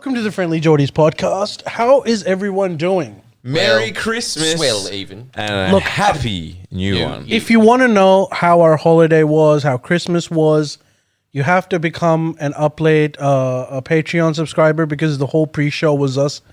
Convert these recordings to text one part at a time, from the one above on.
Welcome to the Friendly Geordies podcast. How is everyone doing? Merry Christmas. Swell even. And a happy new one. If you want to know how our holiday was, how Christmas was, you have to become an Uplate, a Patreon subscriber, because the whole pre-show was us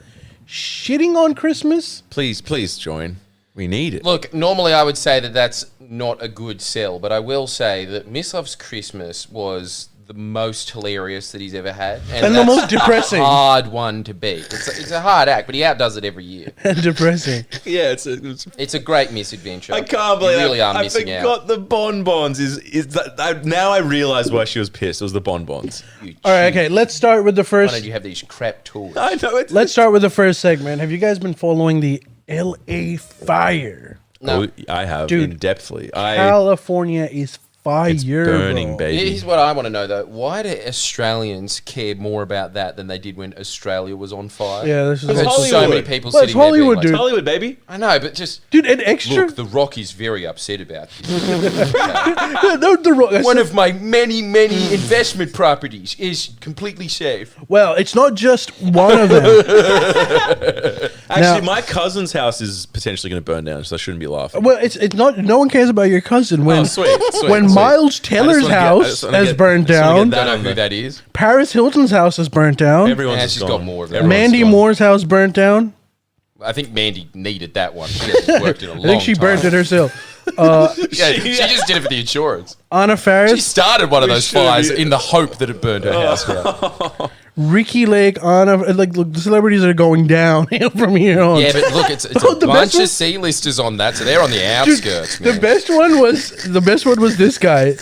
shitting on Christmas. Please join. We need it. Look, normally I would say that that's not a good sell, but I will say that Miss Love's Christmas was the most hilarious that he's ever had. And the most depressing. A hard one to beat. It's a hard act, but he outdoes it every year. And depressing. Yeah, It's a great misadventure. I can't believe you really are I missing out. forgot the bonbons. Now I realize why she was pissed. It was the bonbons. All right, okay, let's start with the Why first. don't you have these crap tools? I know it. Let's start with the first segment. Have you guys been following the LA fire? No. I have Dude, in depthly. California is fire, It's burning, bro. baby. Here's what I want to know, though. Why do Australians care more about that than they did when Australia was on fire? Yeah, this is I've heard so Hollywood. many people Well, it's sitting there being Hollywood, like, dude. It's Hollywood, baby. I know, but just... Dude, an extra. Look, The Rock is very upset about this. One of my many investment properties is completely safe. Well, it's not just one of them. Actually, my cousin's house is potentially going to burn down, so I shouldn't be laughing. Well, it's not. No one cares about your cousin when sweet. when sweet. Miles Taylor's house has burned down. Don't know who that is. Paris Hilton's house has burnt down. Everyone's Yeah, just she's gone. got more of it. Everyone's Mandy gone. Moore's house burnt down. I think Mandy needed that one. She hasn't worked in a long I think she burnt it herself. Yeah, she just did it for the insurance. Anna She Faris, started one of those should fires be- in the hope that it burned her house down. Ricky Lake, Anna. Like, look, the celebrities are going down from here on. Yeah, but look, it's Bro, a the bunch best one- of C-listers on that, so they're on the Dude, outskirts, man. the best one was this guy.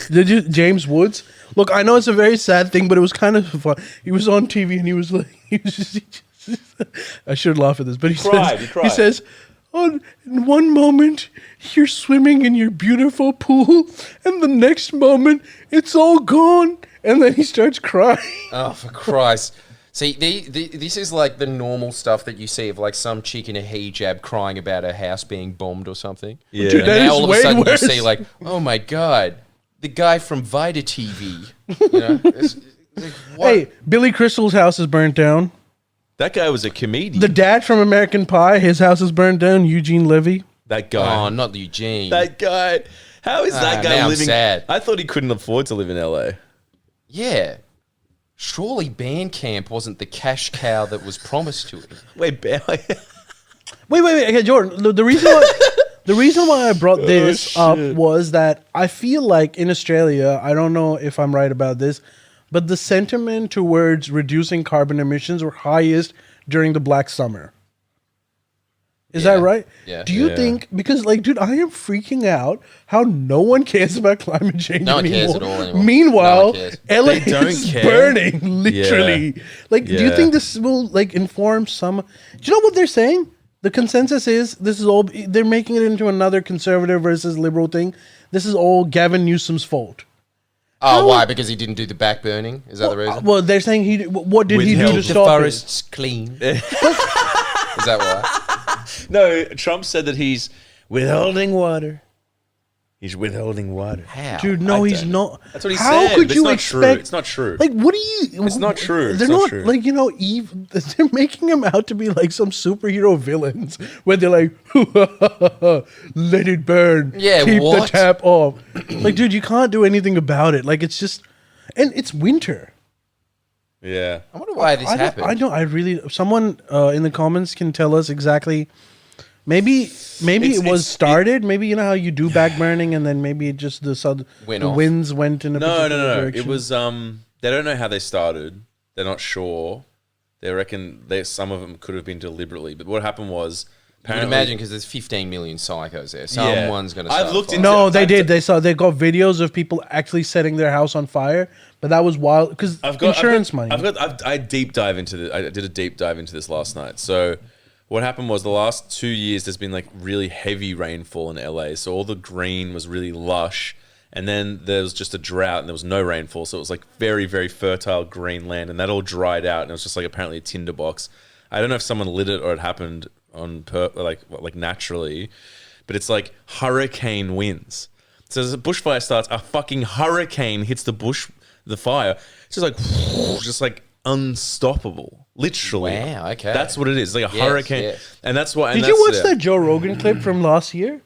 James Woods? Look, I know it's a very sad thing, but it was kind of fun. He was on TV and he was like, I should laugh at this, but he says, oh, in one moment you're swimming in your beautiful pool, and the next moment it's all gone, and then he starts crying. Oh, for Christ. See, this is like the normal stuff that you see of like some chick in a hijab crying about her house being bombed or something. Yeah. Dude, And that now is all of way a sudden worse. you see like, oh my God, the guy from Vita TV. You know? It's like, what? Hey, Billy Crystal's house is burnt down. That guy was a comedian. The dad from American Pie, his house is burnt down. Eugene Levy. that guy. Oh, not Eugene. That guy. How is that guy now I'm living? sad. I thought he couldn't afford to live in LA. Yeah. Surely Bandcamp wasn't the cash cow that was promised to him. Wait, Wait. Okay, Jordan. The reason why I brought this up was that I feel like in Australia, I don't know if I'm right about this, but the sentiment towards reducing carbon emissions were highest during the Black Summer. Is that right? Yeah. Do you Yeah. think, because like, dude, I am freaking out how no one cares about climate change No one anymore. cares at all anymore. Meanwhile, No one cares. LA They don't is care. burning, literally. Yeah. Like, do you Yeah. think this will like inform some? Do you know what they're saying? The consensus is this is all. They're making it into another conservative versus liberal thing. This is all Gavin Newsom's fault. Oh, why? Because he didn't do the back burning? Is that the reason? Well, they're saying he. What did he do Withheld to the The stop forest's clean. Is that why? No, Trump said that he's withholding water. He's withholding water. How? it? Dude, no, I he's don't not. That's what he How said. could but you it's not true. expect? It's not true. Like, what do you? It's not true. They're It's not not true. like they're making him out to be like some superhero villains where they're like, let it burn. Yeah, keep the what? tap off. Like, dude, you can't do anything about it. Like, it's just, and it's winter. Yeah. I wonder why this happened. I don't. I really. Someone in the comments can tell us exactly. Maybe it was started. Maybe you know how you do back burning, and then maybe it just the Went off. winds went in a No. particular direction. It was they don't know how they started. They're not sure. They reckon some of them could have been deliberately. But what happened was You can apparently imagine because there's 15 million psychos there. Yeah. Someone's going to I've start looked fire. into- No, they I've did. d- They got videos of people actually setting their house on fire, but that was wild because insurance money. I deep dive into the. I did a deep dive into this last night. So what happened was the last 2 years there's been like really heavy rainfall in LA, so all the green was really lush, and then there was just a drought and there was no rainfall, so it was like very very fertile green land, and that all dried out, and it was just like apparently a tinderbox. I don't know if someone lit it or it happened on like naturally, but it's like hurricane winds. So as a bushfire starts, a fucking hurricane hits the fire. It's just like unstoppable. Literally. Wow, okay. That's what it is. It's like a Yes, hurricane. yes. And that's why. Did you watch that Joe Rogan clip from last year?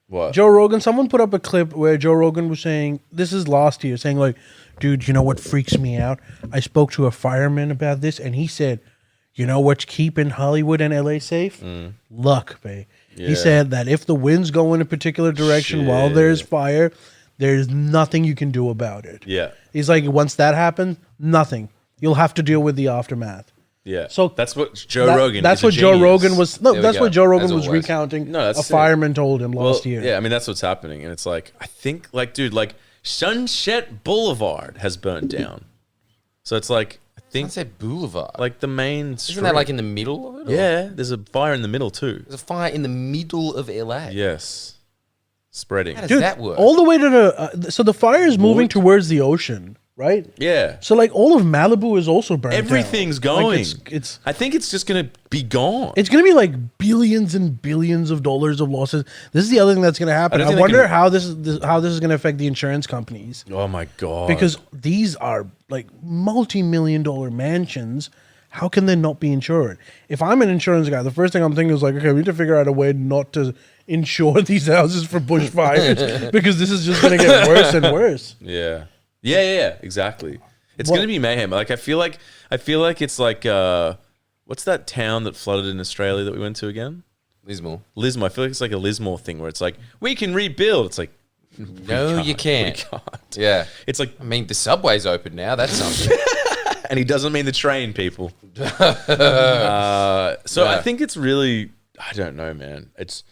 What? Joe Rogan, someone put up a clip where Joe Rogan was saying, this is last year, saying like, dude, you know what freaks me out? I spoke to a fireman about this, and he said, you know what's keeping Hollywood and LA safe? Luck, babe. Yeah. He said that if the winds go in a particular direction while there's fire, there's nothing you can do about it. Yeah. He's like, once that happens, nothing. You'll have to deal with the aftermath. Yeah. So that's what Joe Rogan. That's is a what Joe genius. Rogan was. No, There we that's go. what Joe Rogan As was always. recounting. No, that's a it. fireman told him last year. Yeah, I mean that's what's happening, and it's like I think, like, dude, like Sunset Boulevard has burnt down, so it's like I think Sunset Boulevard. like the main. Isn't that like in the middle of it? or- Yeah, there's a fire in the middle too. There's a fire in the middle of LA. Yes, spreading. How does Dude, that work? all the way to the so the fire is moving Wood? towards the ocean, right? Yeah, So like all of Malibu is also burnt. everything's down. going. Like, it's I think it's just gonna be gone. it's gonna be like billions and billions of dollars of losses. This is the other thing that's gonna happen. don't I think they wonder can- how this is gonna affect the insurance companies, Oh my god! because these are like multi-million-dollar mansions. How can they not be insured? If I'm an insurance guy, the first thing I'm thinking is like, okay, we need to figure out a way not to insure these houses for bushfires because this is just going to get worse and worse. yeah, exactly. It's What- gonna be mayhem. Like I feel like it's like what's that town that flooded in Australia that we went to again? Lismore. Lismore. I feel like it's like a Lismore thing where it's like we can rebuild. It's like No, you can't. We can't. Yeah. It's like, I mean, the subway's open now. That's something. and he doesn't mean the train, people. So I think it's really, I don't know, man. It's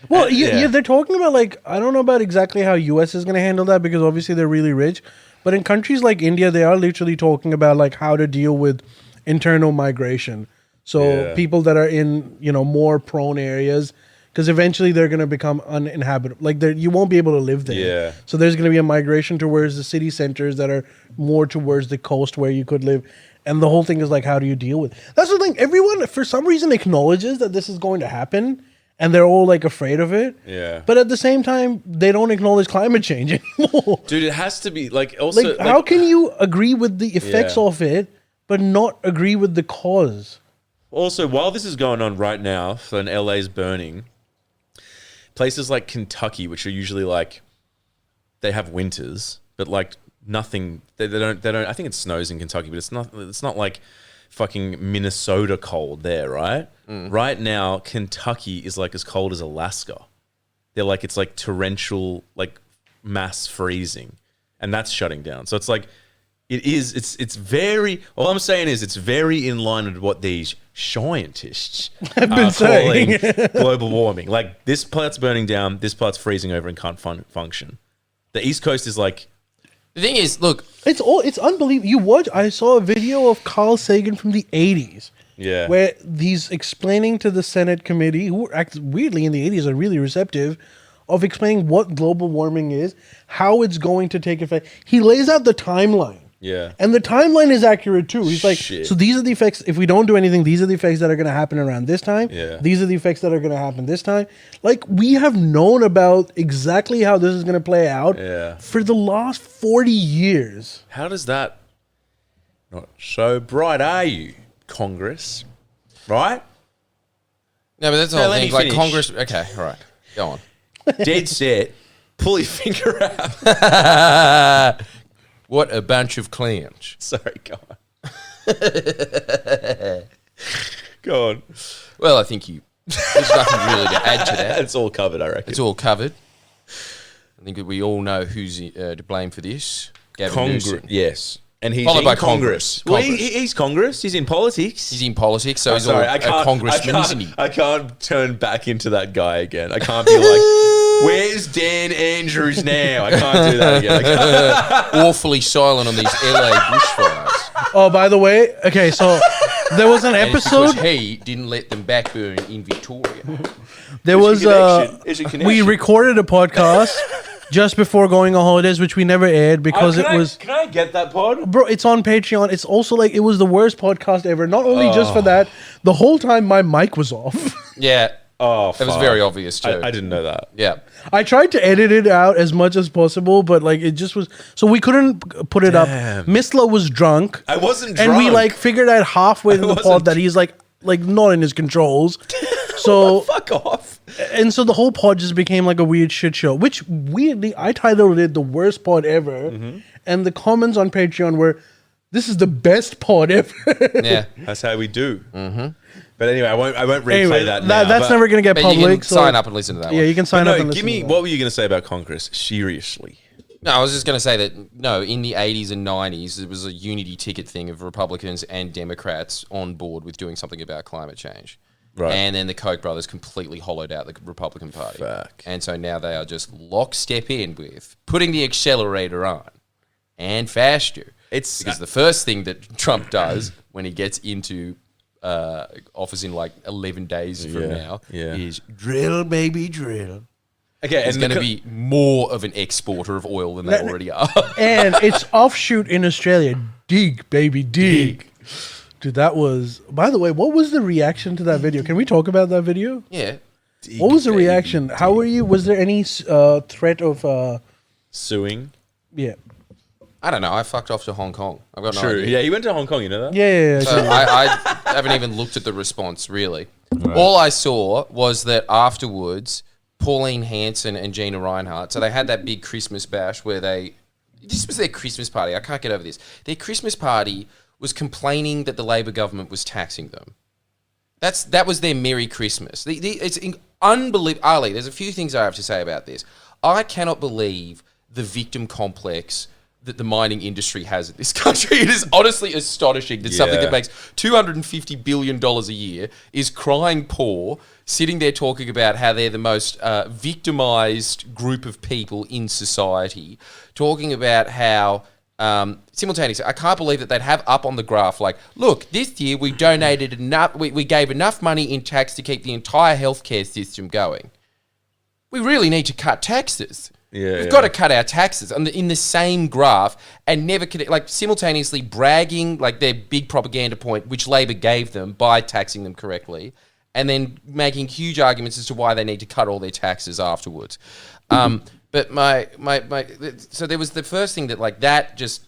Well, yeah, they're talking about like, I don't know about exactly how US is going to handle that because obviously they're really rich. But in countries like India, they are literally talking about like how to deal with internal migration. So Yeah. people that are in, more prone areas, because eventually they're going to become uninhabitable. Like you won't be able to live there. Yeah. So there's going to be a migration towards the city centers that are more towards the coast where you could live. And the whole thing is like, how do you deal with it? That's the thing. Everyone, for some reason, acknowledges that this is going to happen. And they're all like afraid of it. Yeah. But at the same time, they don't acknowledge climate change anymore. dude, it has to be like also. Like, how can you agree with the effects Yeah. of it, but not agree with the cause? Also, while this is going on right now, when LA's burning, places like Kentucky, which are usually like, they have winters, but like nothing. They don't. I think it snows in Kentucky, but it's not like fucking Minnesota cold there, right? Right now, Kentucky is like as cold as Alaska. They're like, it's like torrential, like mass freezing, and that's shutting down. So it's like, it's very, all I'm saying is it's very in line with what these scientists I've been saying. global warming. Like this part's burning down, this part's freezing over and can't function. The East Coast is like, The thing is, look, It's unbelievable. I saw a video of Carl Sagan from the 80s. yeah. Where he's explaining to the Senate committee, who act weirdly in the 80s are really receptive, of explaining what global warming is, how it's going to take effect. He lays out the timeline. Yeah. And the timeline is accurate too. He's like, Shit. so these are the effects. If we don't do anything, these are the effects that are going to happen around this time. Yeah. These are the effects that are going to happen this time. Like, we have known about exactly how this is going to play out Yeah. for the last 40 years. How does that not so bright are you, Congress? Right? no, but that's the No, whole let thing. me Like finish. Congress. Okay, all right, go on. Dead set. Pull your finger out. What a bunch of clowns. Sorry, go on. Go on. Well, I think there's nothing really to add to that. It's all covered, I reckon. It's all covered. I think that we all know who's to blame for this. Gavin Congress. Newsom. Yes. And he's Followed in by Congress. Congress. Well, Congress. he's Congress. He's in politics. He's in politics, so he's Sorry, all a congressman, isn't he? I can't turn back into that guy again. I can't be like, where's Dan Andrews now? I can't do that again. I can't. Awfully silent on these LA bushfires. Oh, by the way, okay, so there was an And it's episode. because he didn't let them back burn in Victoria. There was It's a connection. we recorded a podcast just before going on holidays, which we never aired because it was. Can I get that pod? Bro, it's on Patreon. It's also like it was the worst podcast ever. Not only just Oh. for that, the whole time my mic was off. Yeah. Oh, It was very obvious too. I didn't know that. Yeah. I tried to edit it out as much as possible, but like it just was so we couldn't put it Damn. up. Misla was drunk. I wasn't and we drunk. like figured out halfway in the wasn't pod that he's like not in his controls. So Fuck off. and so the whole pod just became like a weird shit show. Which weirdly I titled it the worst pod ever, and the comments on Patreon were, "This is the best pod ever." Yeah. That's how we do. Mm-hmm. But anyway, I won't replay Anyway, that now. that's but- never gonna get But you public. can so sign up and listen to that Yeah, one. you can sign But up no, and give listen. me to that. what were you going to say about Congress? Seriously. No, I was just going to say that, no, in the 80s and 90s, it was a unity ticket thing of Republicans and Democrats on board with doing something about climate change. Right. And then the Koch brothers completely hollowed out the Republican Party. Fuck. And so now they are just lockstep in with putting the accelerator on and faster. It's Because the first thing that Trump does when he gets into office in like 11 days from now is drill, baby, drill. okay, It's and going to be more of an exporter of oil than they already are. And it's offshoot in Australia. Dig, baby, dig. Dude, that was. By the way, what was the reaction to that video? Can we talk about that video? Yeah. What was the reaction? How were you? Was there any threat of? suing. Yeah. I don't know. I fucked off to Hong Kong. I've got no True. idea. Yeah, he went to Hong Kong. You know that? Yeah. So I haven't even looked at the response, really. All I saw was that afterwards, Pauline Hanson and Gina Rinehart, so they had that big Christmas bash where this was their Christmas party. I can't get over this. Their Christmas party was complaining that the Labor government was taxing them. That was their Merry Christmas. It's unbelievable. Ali, there's a few things I have to say about this. I cannot believe the victim complex that the mining industry has in this country. It is honestly astonishing that something that makes $250 billion a year is crying poor, sitting there talking about how they're the most victimized group of people in society, talking about how simultaneously, I can't believe that they'd have up on the graph like, look, this year we donated enough, we gave enough money in tax to keep the entire healthcare system going. We really need to cut taxes. We've got to cut our taxes in the same graph and never like simultaneously bragging like their big propaganda point, which Labor gave them by taxing them correctly, and then making huge arguments as to why they need to cut all their taxes afterwards. But so there was the first thing that like that just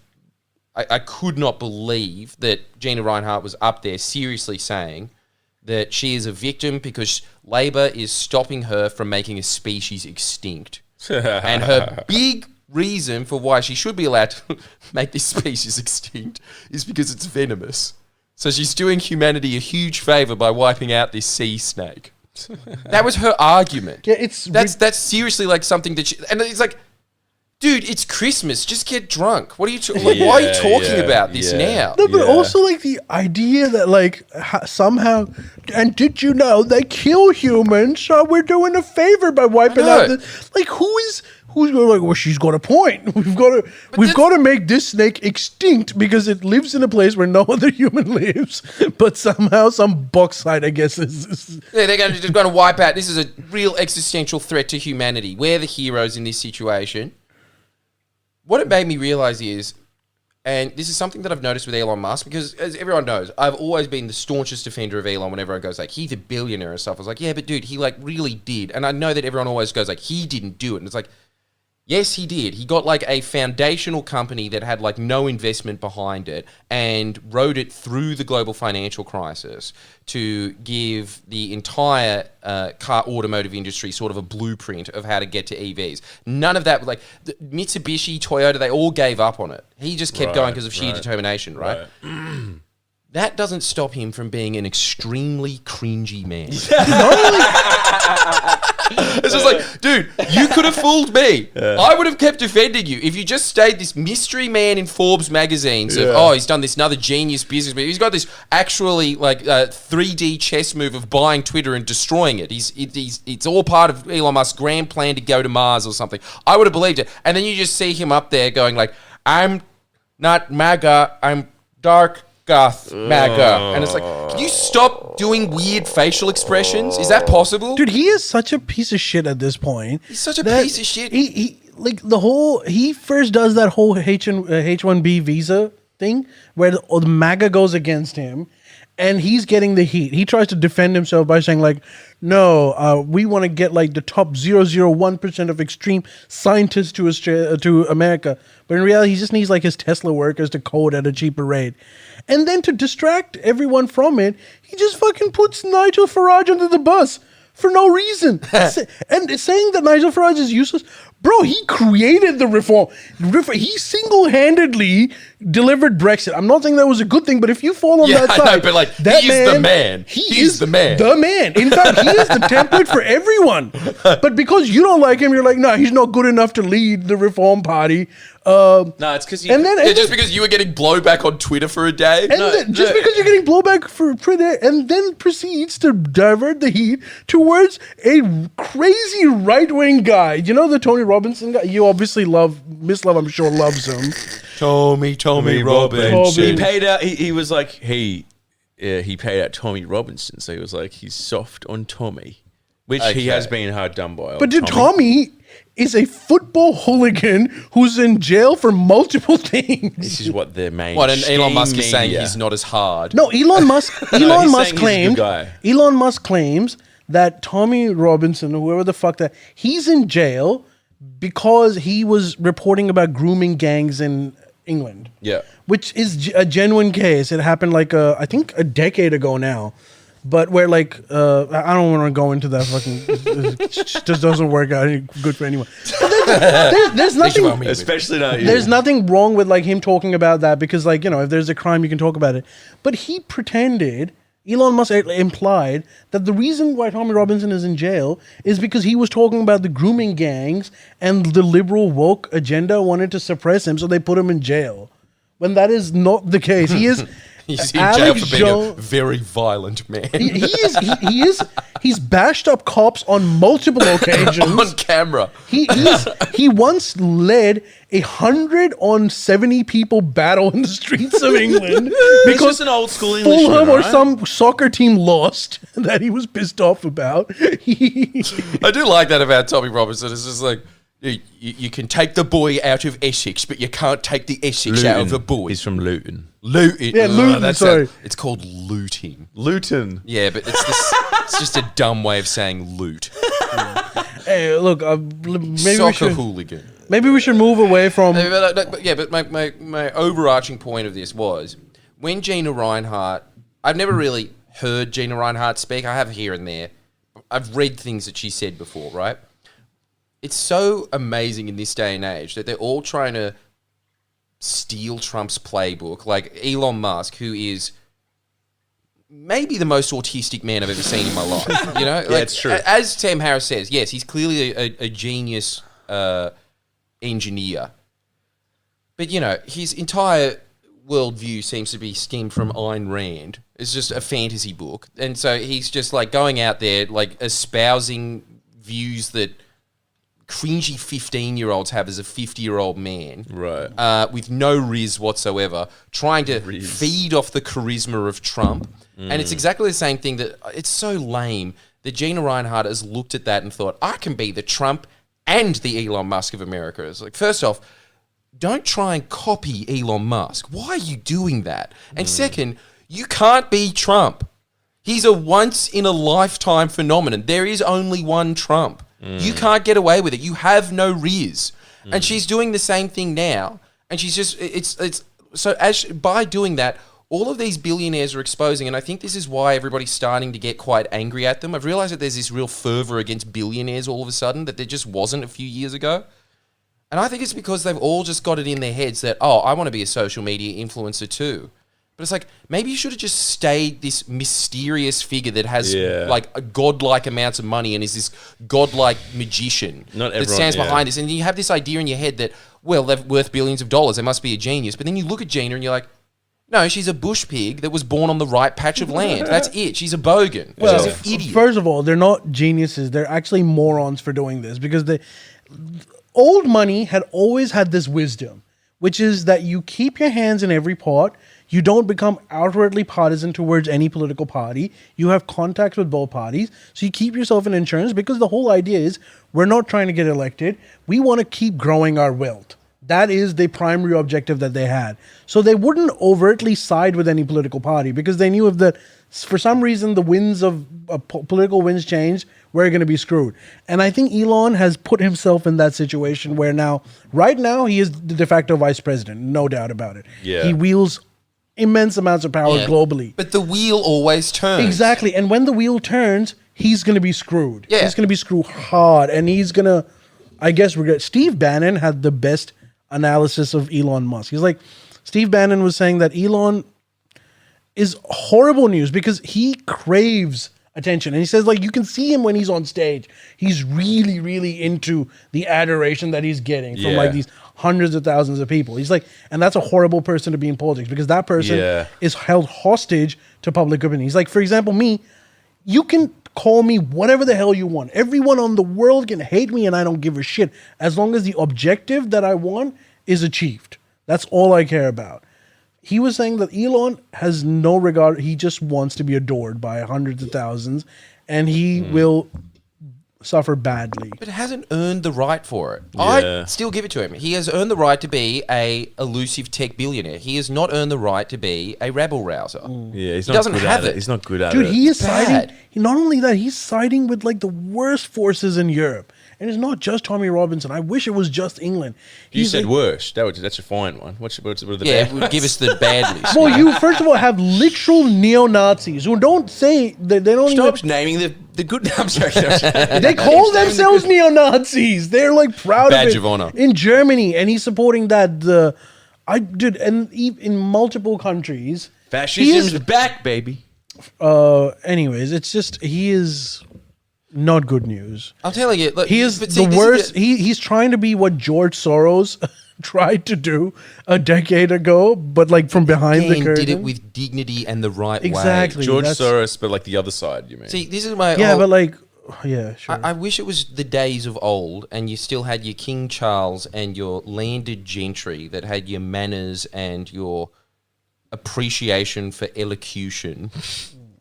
I could not believe that Gina Rinehart was up there seriously saying that she is a victim because Labor is stopping her from making a species extinct. And her big reason for why she should be allowed to make this species extinct is because it's venomous. So she's doing humanity a huge favor by wiping out this sea snake. That was her argument. Yeah, that's seriously like something that and it's like, dude, it's Christmas. Just get drunk. What are you why are you talking about this now? No, but also like the idea that like somehow, and did you know they kill humans? So we're doing a favor by wiping out the like who's going like? Well, she's got a point. We've got to make this snake extinct because it lives in a place where no other human lives. But somehow some bauxite, I guess, is yeah, they're just going to wipe out. This is a real existential threat to humanity. We're the heroes in this situation. What it made me realize is, and this is something that I've noticed with Elon Musk, because as everyone knows, I've always been the staunchest defender of Elon when everyone goes like, he's a billionaire and stuff. I was like, yeah, but dude, he like really did. And I know that everyone always goes like, he didn't do it. And it's like, yes, he did. He got like a foundational company that had like no investment behind it and rode it through the global financial crisis to give the entire car automotive industry sort of a blueprint of how to get to EVs. None of that, like Mitsubishi, Toyota, they all gave up on it. He just kept going because of sheer determination, right? That doesn't stop him from being an extremely cringy man. It's just like, dude, you could have fooled me. I would have kept defending you if you just stayed this mystery man in Forbes magazines of, oh, he's done this another genius business move. He's got this actually like 3D chess move of buying Twitter and destroying it. It's all part of Elon Musk's grand plan to go to Mars or something. I would have believed it. And then you just see him up there going like, I'm not MAGA, I'm dark goth MAGA. And it's like, can you stop doing weird facial expressions? Is that possible? dude. He is such a piece of shit at this point. He's such a piece of shit. He like he first does that whole H1B visa thing where the MAGA goes against him. And he's getting the heat. He tries to defend himself by saying, like, no, we want to get like the top 0.001% of extreme scientists to America. But in reality, he just needs like his Tesla workers to code at a cheaper rate. And then to distract everyone from it, he just fucking puts Nigel Farage under the bus for no reason. And saying that Nigel Farage is useless, bro, he created the reform. He single-handedly delivered Brexit. I'm not saying that was a good thing, but if you fall on that side, I know, but like, that he is the man. He is the man. The man. In fact, he is the template for everyone. But because you don't like him, you're like, no, he's not good enough to lead the Reform Party. No, it's because just because you were getting blowback on Twitter for a day. Because you're getting blowback for Twitter, and then proceeds to divert the heat towards a crazy right-wing guy. You know the Tony Robinson guy? You obviously Miss Love, I'm sure, loves him. Tommy Robinson. He paid out. He was like he paid out Tommy Robinson, so he was like he's soft on Tommy, which he has been hard done by. But Tommy is a football hooligan who's in jail for multiple things. This is what their main. What, and Elon Musk is saying he's not as hard. No, Elon Musk claimed. Guy. Elon Musk claims that Tommy Robinson, or whoever the fuck that, he's in jail because he was reporting about grooming gangs in England. Yeah. Which is a genuine case. It happened like I think a decade ago now. But where like I don't want to go into that fucking it just doesn't work out good for anyone. There's nothing, especially not you. There's nothing wrong with like him talking about that because like, you know, if there's a crime you can talk about it. But he pretended, Elon Musk implied that the reason why Tommy Robinson is in jail is because he was talking about the grooming gangs and the liberal woke agenda wanted to suppress him, so they put him in jail. When that is not the case. He is. He's in jail for being a very violent man. He's bashed up cops on multiple occasions. On camera. He once led 170 people battle in the streets of England because an old school Englishman, Fulham or right? some soccer team lost that he was pissed off about. I do like that about Tommy Robinson. It's just like, you can take the boy out of Essex, but you can't take the Essex out of the boy. He's from Luton. Luton. Yeah, Luton, sorry. It's called looting. Luton. Yeah, but it's just a dumb way of saying loot. Hey, look, maybe Soccer hooligan. Maybe we should move away from... But my overarching point of this was, when Gina Rinehart... I've never really heard Gina Rinehart speak. I have here and there. I've read things that she said before, right? It's so amazing in this day and age that they're all trying to steal Trump's playbook. Like Elon Musk, who is maybe the most autistic man I've ever seen in my life. You know, yeah, it's true. As Sam Harris says, yes, he's clearly a genius engineer. But, you know, his entire worldview seems to be skimmed from Ayn Rand. It's just a fantasy book. And so he's just like going out there, like espousing views that cringy 15-year-olds have as a 50-year-old man. Right. With no riz whatsoever, trying to feed off the charisma of Trump. And it's exactly the same thing that it's so lame that Gina Rinehart has looked at that and thought, I can be the Trump and the Elon Musk of America. It's like, first off, don't try and copy Elon Musk. Why are you doing that? And second, you can't be Trump. He's a once-in-a-lifetime phenomenon. There is only one Trump. You can't get away with it. You have no riz. And she's doing the same thing now. And she's just, by doing that, all of these billionaires are exposing, and I think this is why everybody's starting to get quite angry at them. I've realized that there's this real fervor against billionaires all of a sudden that there just wasn't a few years ago. And I think it's because they've all just got it in their heads that, oh, I want to be a social media influencer too. But it's like, maybe you should have just stayed this mysterious figure that has like a godlike amounts of money and is this godlike magician that stands behind this. And you have this idea in your head that, well, they're worth billions of dollars. They must be a genius. But then you look at Gina and you're like, no, she's a bush pig that was born on the right patch of land. That's it. She's a bogan. Well, she's an idiot. First of all, they're not geniuses. They're actually morons for doing this because old money had always had this wisdom, which is that you keep your hands in every pot. You don't become outwardly partisan towards any political party. You have contacts with both parties. So you keep yourself in insurance because the whole idea is we're not trying to get elected. We want to keep growing our wealth. That is the primary objective that they had. So they wouldn't overtly side with any political party because they knew if that for some reason the winds of political winds changed, we're going to be screwed. And I think Elon has put himself in that situation where right now, he is the de facto vice president, no doubt about it. Yeah. He wields immense amounts of power globally. But the wheel always turns. Exactly. And when the wheel turns, he's going to be screwed. Yeah. He's going to be screwed hard. And he's going to, I guess, regret. Steve Bannon had the best analysis of Elon Musk. He's like, Steve Bannon was saying that Elon is horrible news because he craves attention. And he says, like, you can see him when he's on stage. He's really, really into the adoration that he's getting from like these hundreds of thousands of people. He's like, and that's a horrible person to be in politics because that person is held hostage to public opinion. He's like, for example, me, you can call me whatever the hell you want. Everyone on the world can hate me and I don't give a shit as long as the objective that I want is achieved. That's all I care about. He was saying that Elon has no regard. He just wants to be adored by hundreds of thousands and he will suffer badly. But hasn't earned the right for it. Yeah. I still give it to him. He has earned the right to be a elusive tech billionaire. He has not earned the right to be a rabble rouser. Yeah, He doesn't have it. He's not good at Dude, it. he is Bad. siding. Not only that, he's siding with like the worst forces in Europe. And it's not just Tommy Robinson. I wish it was just England. You He's said like, worse. That's a fine one. What are the Yeah, bad it would give us the bad list. well, you first of all have literal neo-Nazis who don't say they don't Stop even. naming the good. I'm sorry. They call themselves neo-Nazis. They're like proud Badge of it of honor. in Germany, and he's supporting that. In multiple countries, Fascism's back, baby. anyways, it's just he is not good news. I'm telling you, look, He is but see, the this worst. He's trying to be what George Soros tried to do a decade ago, but like from behind the Again, curtain. did it with dignity and the right Exactly. way. George that's- Soros, but like the other side, you mean? See, this is my yeah, whole- but like, yeah, sure. I wish it was the days of old and you still had your King Charles and your landed gentry that had your manners and your appreciation for elocution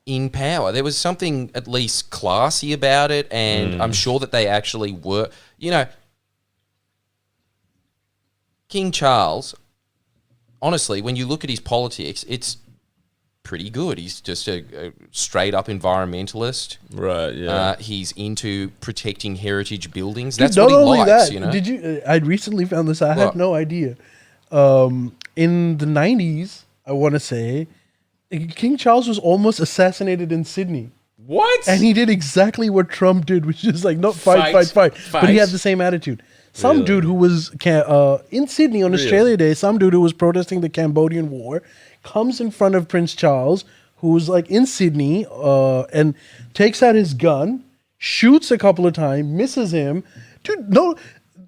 in power. There was something at least classy about it, and I'm sure that they actually were. You know, King Charles, honestly, when you look at his politics, it's pretty good. He's just a straight up environmentalist. Right, yeah. He's into protecting heritage buildings. Dude, That's what he likes, you know. Did you? I recently found this. I What? had no idea. In the 90s, I want to say, King Charles was almost assassinated in Sydney. What? And he did exactly what Trump did, which is like not fight. But he had the same attitude. Some Really? dude who was in Sydney on Australia Day, some dude who was protesting the Cambodian War, comes in front of Prince Charles, who's like in Sydney, and takes out his gun, shoots a couple of times, misses him. Dude, no.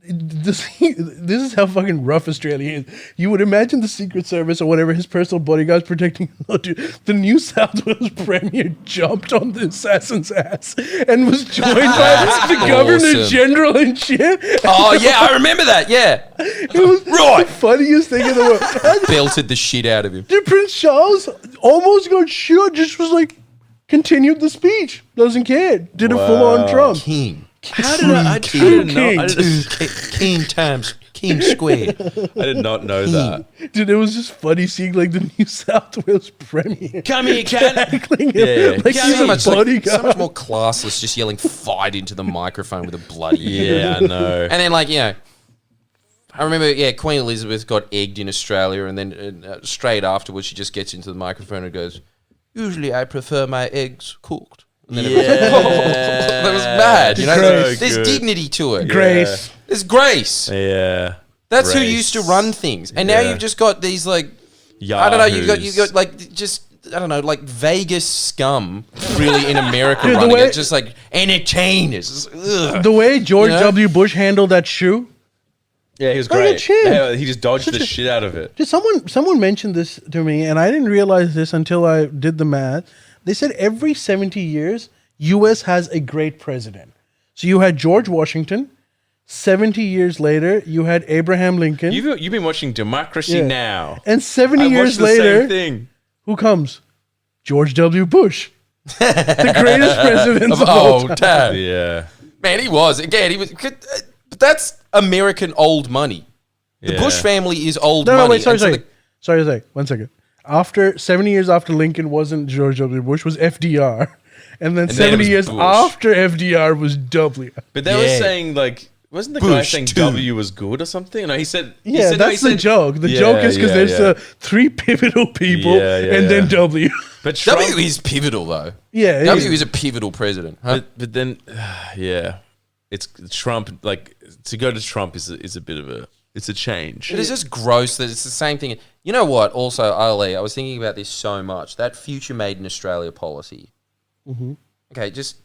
This is how fucking rough Australia is. You would imagine the Secret Service or whatever, his personal bodyguards protecting him. No, dude, the New South Wales Premier jumped on the assassin's ass and was joined by the Governor Awesome. General and shit. Oh, yeah, I remember that, yeah. It was Right. the funniest thing in the world. Belted the shit out of him. Dude, Prince Charles almost got shot, just was like, continued the speech. Doesn't care. Did a full-on Trump. King. How did I True didn't know. King times King squared. I did not know that. Dude, it was just funny seeing like the New South Wales Premier Come here, cat. tackling him Yeah. like Come he's here. a bodyguard. So much more classless, just yelling "fight" into the microphone with a bloody Yeah, I know. And then, like, you know, I remember, Queen Elizabeth got egged in Australia, and then straight afterwards, she just gets into the microphone and goes, "Usually, I prefer my eggs cooked." And then that was bad. You know, Grace. there's dignity to it. Grace. There's grace. Yeah. That's who Grace. used to run things, and now Yeah. you've just got these like I don't know. You've Yahoos. got like just I don't know, like Vegas scum, really in America Dude, the running way- it, just like entertainers. Ugh. The way George You know? W. Bush handled that shoe. Yeah, he was Like a great. chin. Yeah, he just dodged Such the a- shit out of it. Dude, someone mentioned this to me, and I didn't realize this until I did the math. They said every 70 years, U.S. has a great president. So you had George Washington. 70 years later, you had Abraham Lincoln. You've been watching Democracy Yeah. Now. And 70 I years watched the later, same thing. who comes? George W. Bush. The greatest president of all time. time. Yeah. Man, he was. Again, he was. But that's American old money. The Yeah. Bush family is old No, money. wait, sorry, and so sorry. Sorry, 1 second. After 70 years after Lincoln wasn't George W. Bush, was FDR. And then then it 70 was years Bush. after FDR was W. But they were Yeah. saying like, wasn't the guy Bush saying too. W was good or something? No, he said. he Yeah, said, no, that's he the said- joke. The Yeah, joke is because yeah, there's yeah. three pivotal people and then W. But Trump, W is pivotal, though. Yeah, it W is. is a pivotal president. Huh? but then, yeah, it's Trump. Like to go to Trump is a bit of a it's a change. It is just gross that it's the same thing. You know what? Also, Ali, I was thinking about this so much. That future made in Australia policy. Mm-hmm. Okay, just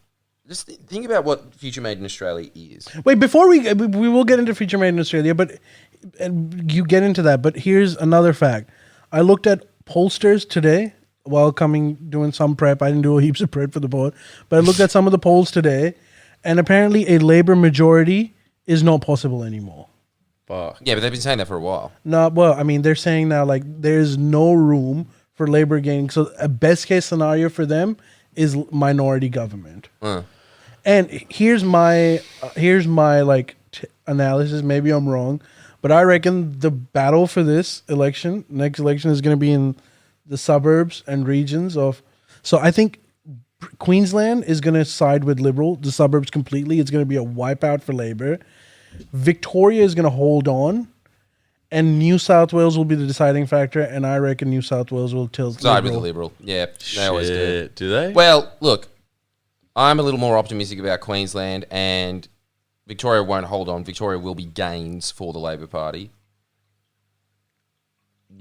think about what future made in Australia is. Wait, before we will get into Future Made in Australia, but and you get into that. But here's another fact. I looked at pollsters today while doing some prep. I didn't do heaps of prep for the board, but I looked at some of the polls today, and apparently a Labor majority is not possible anymore. Fuck. Yeah, but they've been saying that for a while. No, well, I mean, they're saying now like there's no room for Labor gaining. So a best case scenario for them is minority government. And here's my like analysis. Maybe I'm wrong, but I reckon the battle for this election, next election, is going to be in the suburbs and regions of. So I think Queensland is going to side with Liberal. The suburbs completely. It's going to be a wipeout for Labor. Victoria is going to hold on, and New South Wales will be the deciding factor. And I reckon New South Wales will tilt Side with the Liberal. Yeah, they always do. Shit, do they? Well, look, I'm a little more optimistic about Queensland, and Victoria won't hold on. Victoria will be gains for the Labor Party.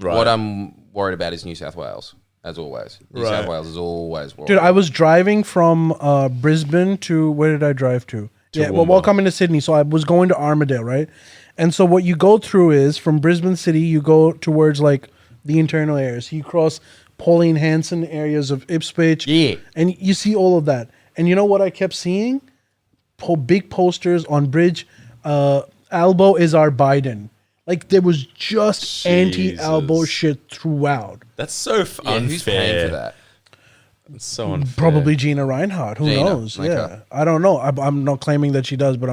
right. What I'm worried about is New South Wales, as always. New South Right. Wales is always worried. Dude, I was driving from Brisbane to where did I drive to? Yeah, well, while Toowoomba. coming to Sydney, so I was going to Armadale, right? And so what you go through is from Brisbane City, you go towards like the internal areas. You cross Pauline Hanson areas of Ipswich, Yeah. and you see all of that. And you know what I kept seeing? Big posters on bridge. Albo is our Biden. Like there was just anti-Albo Jesus. shit throughout. That's so yeah, unfair. who's paying for that? It's so unfair. Probably Gina Rinehart. Who Gina, knows? okay. Yeah, I don't know. I'm not claiming that she does, but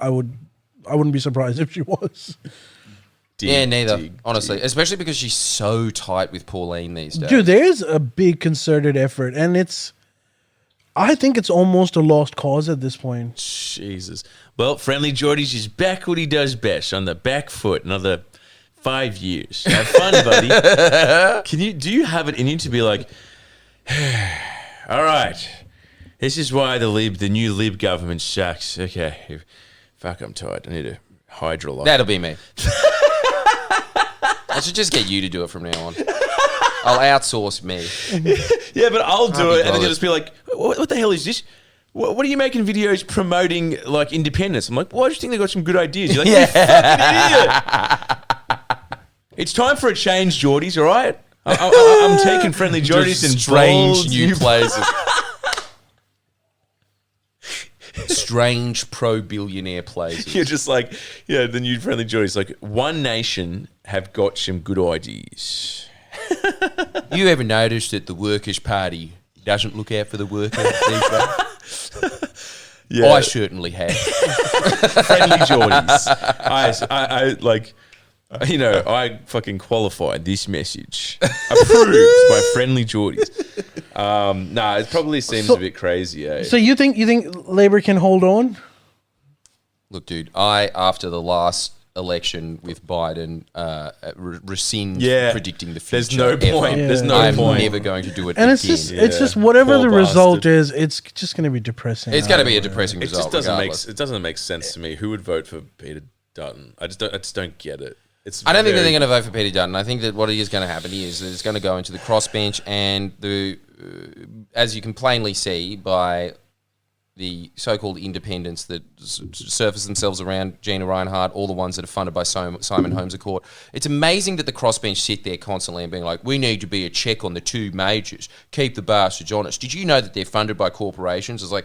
I wouldn't be surprised if she was. Dig, Yeah, neither. dig, Honestly, dig. especially because she's so tight with Pauline these days. Dude, there's a big concerted effort, and I think it's almost a lost cause at this point. Jesus. Well, Friendly Geordie's is back what he does best, on the back foot, another 5 years. Have fun, buddy. Do you have it in you to be like, all right, this is why the new Lib government sucks. Okay, fuck, I'm tired. I need a hydrolyte. That'll be me. I should just get you to do it from now on. I'll outsource me. Yeah, but I'll do Can't be it, and then bothered. you'll just be like, what the hell is this? What are you making videos promoting, like, independence? I'm like, why do you think they got some good ideas? You're like, you fucking idiot. It's time for a change, Geordies, all right? I'm taking Friendly Geordies Just and strange bold new places. Strange pro-billionaire places. You're just like, yeah, the new Friendly Geordies. Like, one nation have got some good ideas. You ever noticed that the Workers' Party doesn't look out for the worker these days? Yeah, I certainly have. Friendly Geordies. I like, you know, I fucking qualified this message. Approved by Friendly Geordies. Nah, it probably seems a bit crazy, eh? So you think Labor can hold on? Look, dude, after the last election with Biden, rescind Yeah. predicting the future. There's no ever. point. Yeah. There's no I'm point. never going to do it And again. it's just whatever Poor the result bastard. is, it's just going to be depressing. It's going to be a depressing It result. just doesn't regardless. it doesn't make sense to me. Who would vote for Peter Dutton? I just don't get it. I don't think that very- they're going to vote for Peter Dutton. I think that what is going to happen is that it's going to go into the crossbench, and as you can plainly see by the so-called independents that surface themselves around Gina Rinehart, all the ones that are funded by Simon Holmes à Court, it's amazing that the crossbench sit there constantly and being like, we need to be a check on the two majors, keep the bastards honest. Did you know that they're funded by corporations? It's like,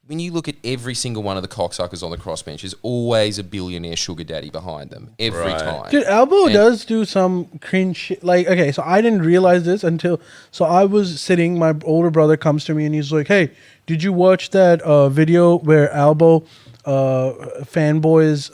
when you look at every single one of the cocksuckers on the crossbench, there's always a billionaire sugar daddy behind them every Right. time. Dude, Albo And- does do some cringe shit. Like, okay, so I didn't realize this until... So I was sitting, my older brother comes to me and he's like, hey, did you watch that video where Albo fanboys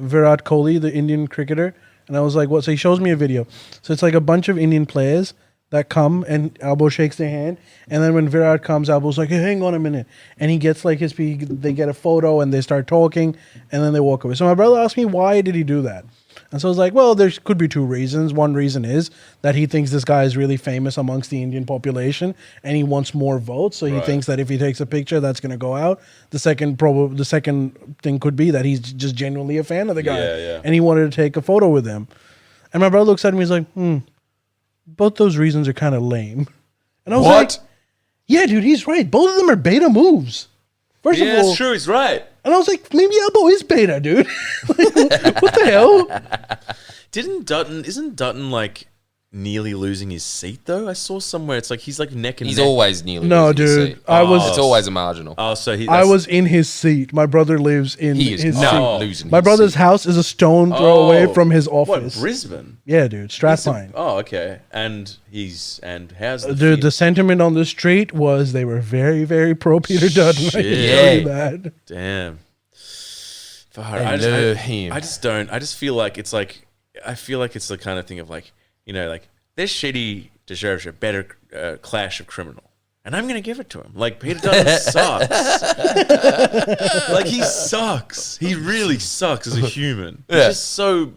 Virat Kohli, the Indian cricketer? And I was like, what? So he shows me a video. So it's like a bunch of Indian players that come and Albo shakes their hand. And then when Virat comes, Albo's like, hey, hang on a minute. And he gets like they get a photo and they start talking and then they walk away. So my brother asked me, why did he do that? And so I was like, well, there could be two reasons. One reason is that he thinks this guy is really famous amongst the Indian population and he wants more votes. So he thinks that if he takes a picture, that's going to go out. The second thing could be that he's just genuinely a fan of the guy. And he wanted to take a photo with him. And my brother looks at me, he's like, both those reasons are kind of lame. And I was like, yeah, dude, he's right. Both of them are beta moves. First of all, that's true. He's right. And I was like, maybe Albo is beta, dude. Like, what the hell? Isn't Dutton like nearly losing his seat though? I saw somewhere it's like he's like neck and He's neck. always nearly No, losing his dude. seat. It's always a marginal. Oh, so I was in his seat. My brother lives in He is his not seat. losing My his brother's seat. house is a stone throw away from his office. What, Brisbane? Yeah, dude. Strathmine. Oh, okay. And how's the Dude, the sentiment on the street was they were very, very pro Peter Dutton. I can tell you that. Damn. I love him. I just don't. I just feel like it's like. I feel like it's the kind of thing of like, like this shitty deserves a better clash of criminal, and I'm gonna give it to him. Like Peter Dutton sucks. Like he sucks. He really sucks as a human. He's just so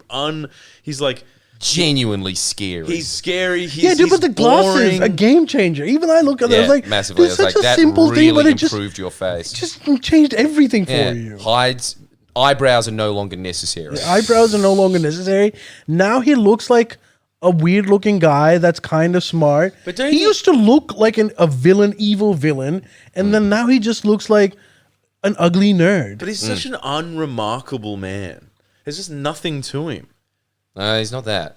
He's like genuinely scary. He's scary. Dude, but the glasses, a game changer. Even I look at it, I was like, massively. It's I was such like, a that simple really thing, but it improved your face. just changed everything for you. Eyebrows are no longer necessary. The eyebrows are no longer necessary. Now he looks like a weird-looking guy that's kind of smart. But he used to look like a villain, evil villain, and then now he just looks like an ugly nerd. But he's such an unremarkable man. There's just nothing to him. No, he's not that.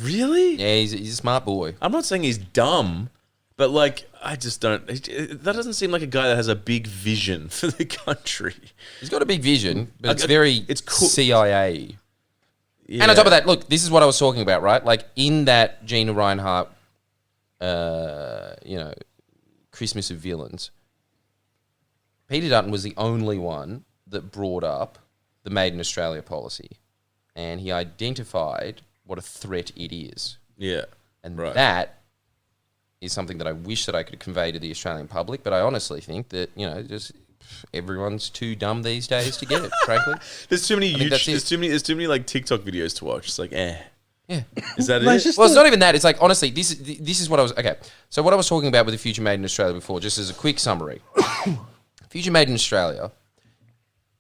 Really? Yeah, he's a smart boy. I'm not saying he's dumb, but like I just don't. That doesn't seem like a guy that has a big vision for the country. He's got a big vision, but it's cool. CIA. Yeah. And on top of that, look, this is what I was talking about, right? Like in that Gina Rinehart, Christmas of Villains, Peter Dutton was the only one that brought up the Made in Australia policy, and he identified what a threat it is. Yeah, and that is something that I wish that I could convey to the Australian public, but I honestly think that just everyone's too dumb these days to get it. Frankly, there's too many there's too many like TikTok videos to watch. It's like, yeah. Is that it? Well, it's not even that. It's like, honestly, this is what I was... Okay, so what I was talking about with the Future Made in Australia before, just as a quick summary. Future Made in Australia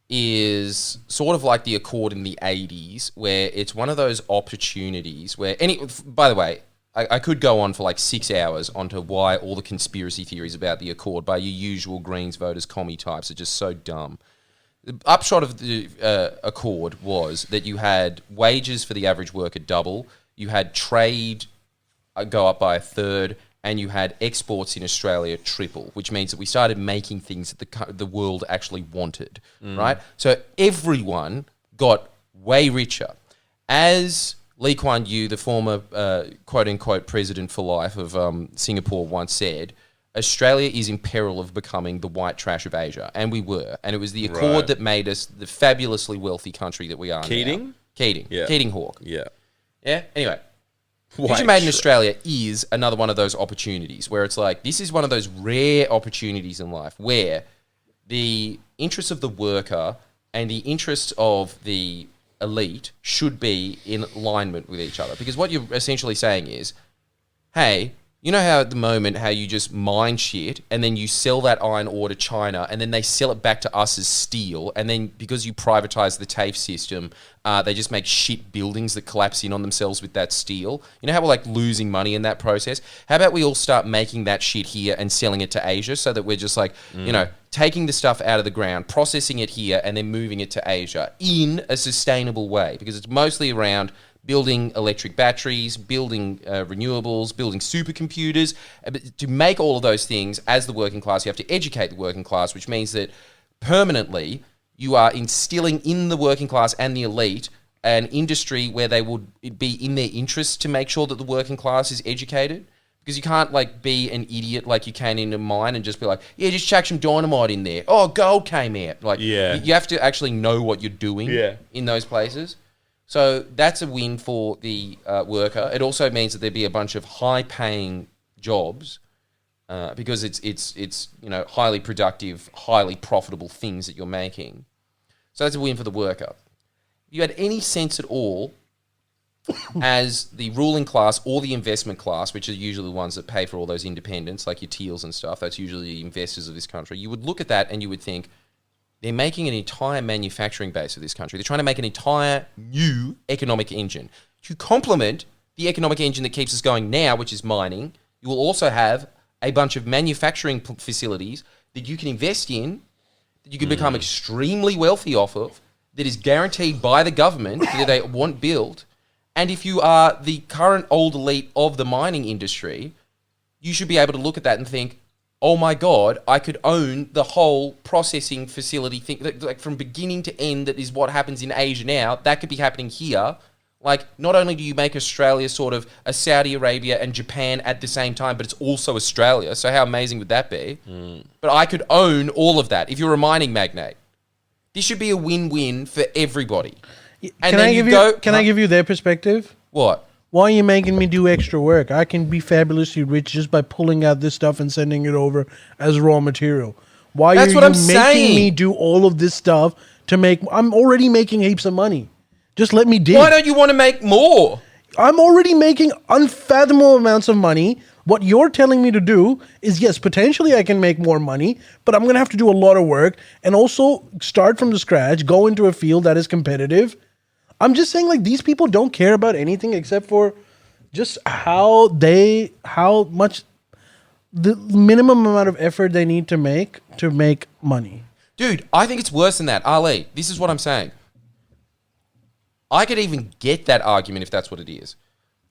is sort of like the Accord in the 80s, where it's one of those opportunities where... By the way, I could go on for like 6 hours onto why all the conspiracy theories about the Accord by your usual Greens voters, commie types are just so dumb. The upshot of the Accord was that you had wages for the average worker double, you had trade go up by a third, and you had exports in Australia triple, which means that we started making things that the world actually wanted, right? So everyone got way richer. As Lee Kuan Yew, the former quote-unquote president for life of Singapore, once said, Australia is in peril of becoming the white trash of Asia. And we were. And it was the Accord that made us the fabulously wealthy country that we are Keating? now. Keating. Yeah. Keating Hawke. Yeah. Yeah? Anyway. Future Made in Australia is another one of those opportunities where it's like, this is one of those rare opportunities in life where the interests of the worker and the interests of the elite should be in alignment with each other. Because what you're essentially saying is, hey, you know how at the moment, how you just mine shit and then you sell that iron ore to China and then they sell it back to us as steel, and then because you privatize the TAFE system, they just make shit buildings that collapse in on themselves with that steel. You know how we're like losing money in that process? How about we all start making that shit here and selling it to Asia so that we're just like, taking the stuff out of the ground, processing it here and then moving it to Asia in a sustainable way? Because it's mostly around building electric batteries, building renewables, building supercomputers. To make all of those things as the working class, you have to educate the working class, which means that permanently you are instilling in the working class and the elite an industry where they would be in their interest to make sure that the working class is educated. Because you can't like be an idiot like you can in a mine and just be like, yeah, just chuck some dynamite in there. Oh, gold came out. Like, you have to actually know what you're doing in those places. So that's a win for the worker. It also means that there'd be a bunch of high-paying jobs because it's highly productive, highly profitable things that you're making. So that's a win for the worker. If you had any sense at all as the ruling class or the investment class, which are usually the ones that pay for all those independents, like your Teals and stuff, that's usually the investors of this country, you would look at that and you would think, they're making an entire manufacturing base of this country. They're trying to make an entire new economic engine. To complement the economic engine that keeps us going now, which is mining, you will also have a bunch of manufacturing facilities that you can invest in, that you can become extremely wealthy off of, that is guaranteed by the government that they want built. And if you are the current old elite of the mining industry, you should be able to look at that and think, oh my God, I could own the whole processing facility thing, like from beginning to end, that is what happens in Asia now. That could be happening here. Like, not only do you make Australia sort of a Saudi Arabia and Japan at the same time, but it's also Australia. So how amazing would that be? But I could own all of that if you're a mining magnate. This should be a win-win for everybody. And Can I give you their perspective? What? Why are you making me do extra work? I can be fabulously rich just by pulling out this stuff and sending it over as raw material. Why are you making me do all of this stuff to make... I'm already making heaps of money. Just let me dig. Why don't you want to make more? I'm already making unfathomable amounts of money. What you're telling me to do is, yes, potentially I can make more money, but I'm going to have to do a lot of work and also start from the scratch, go into a field that is competitive. I'm just saying, like, these people don't care about anything except for just how much the minimum amount of effort they need to make money. Dude, I think it's worse than that. Ali, this is what I'm saying. I could even get that argument if that's what it is.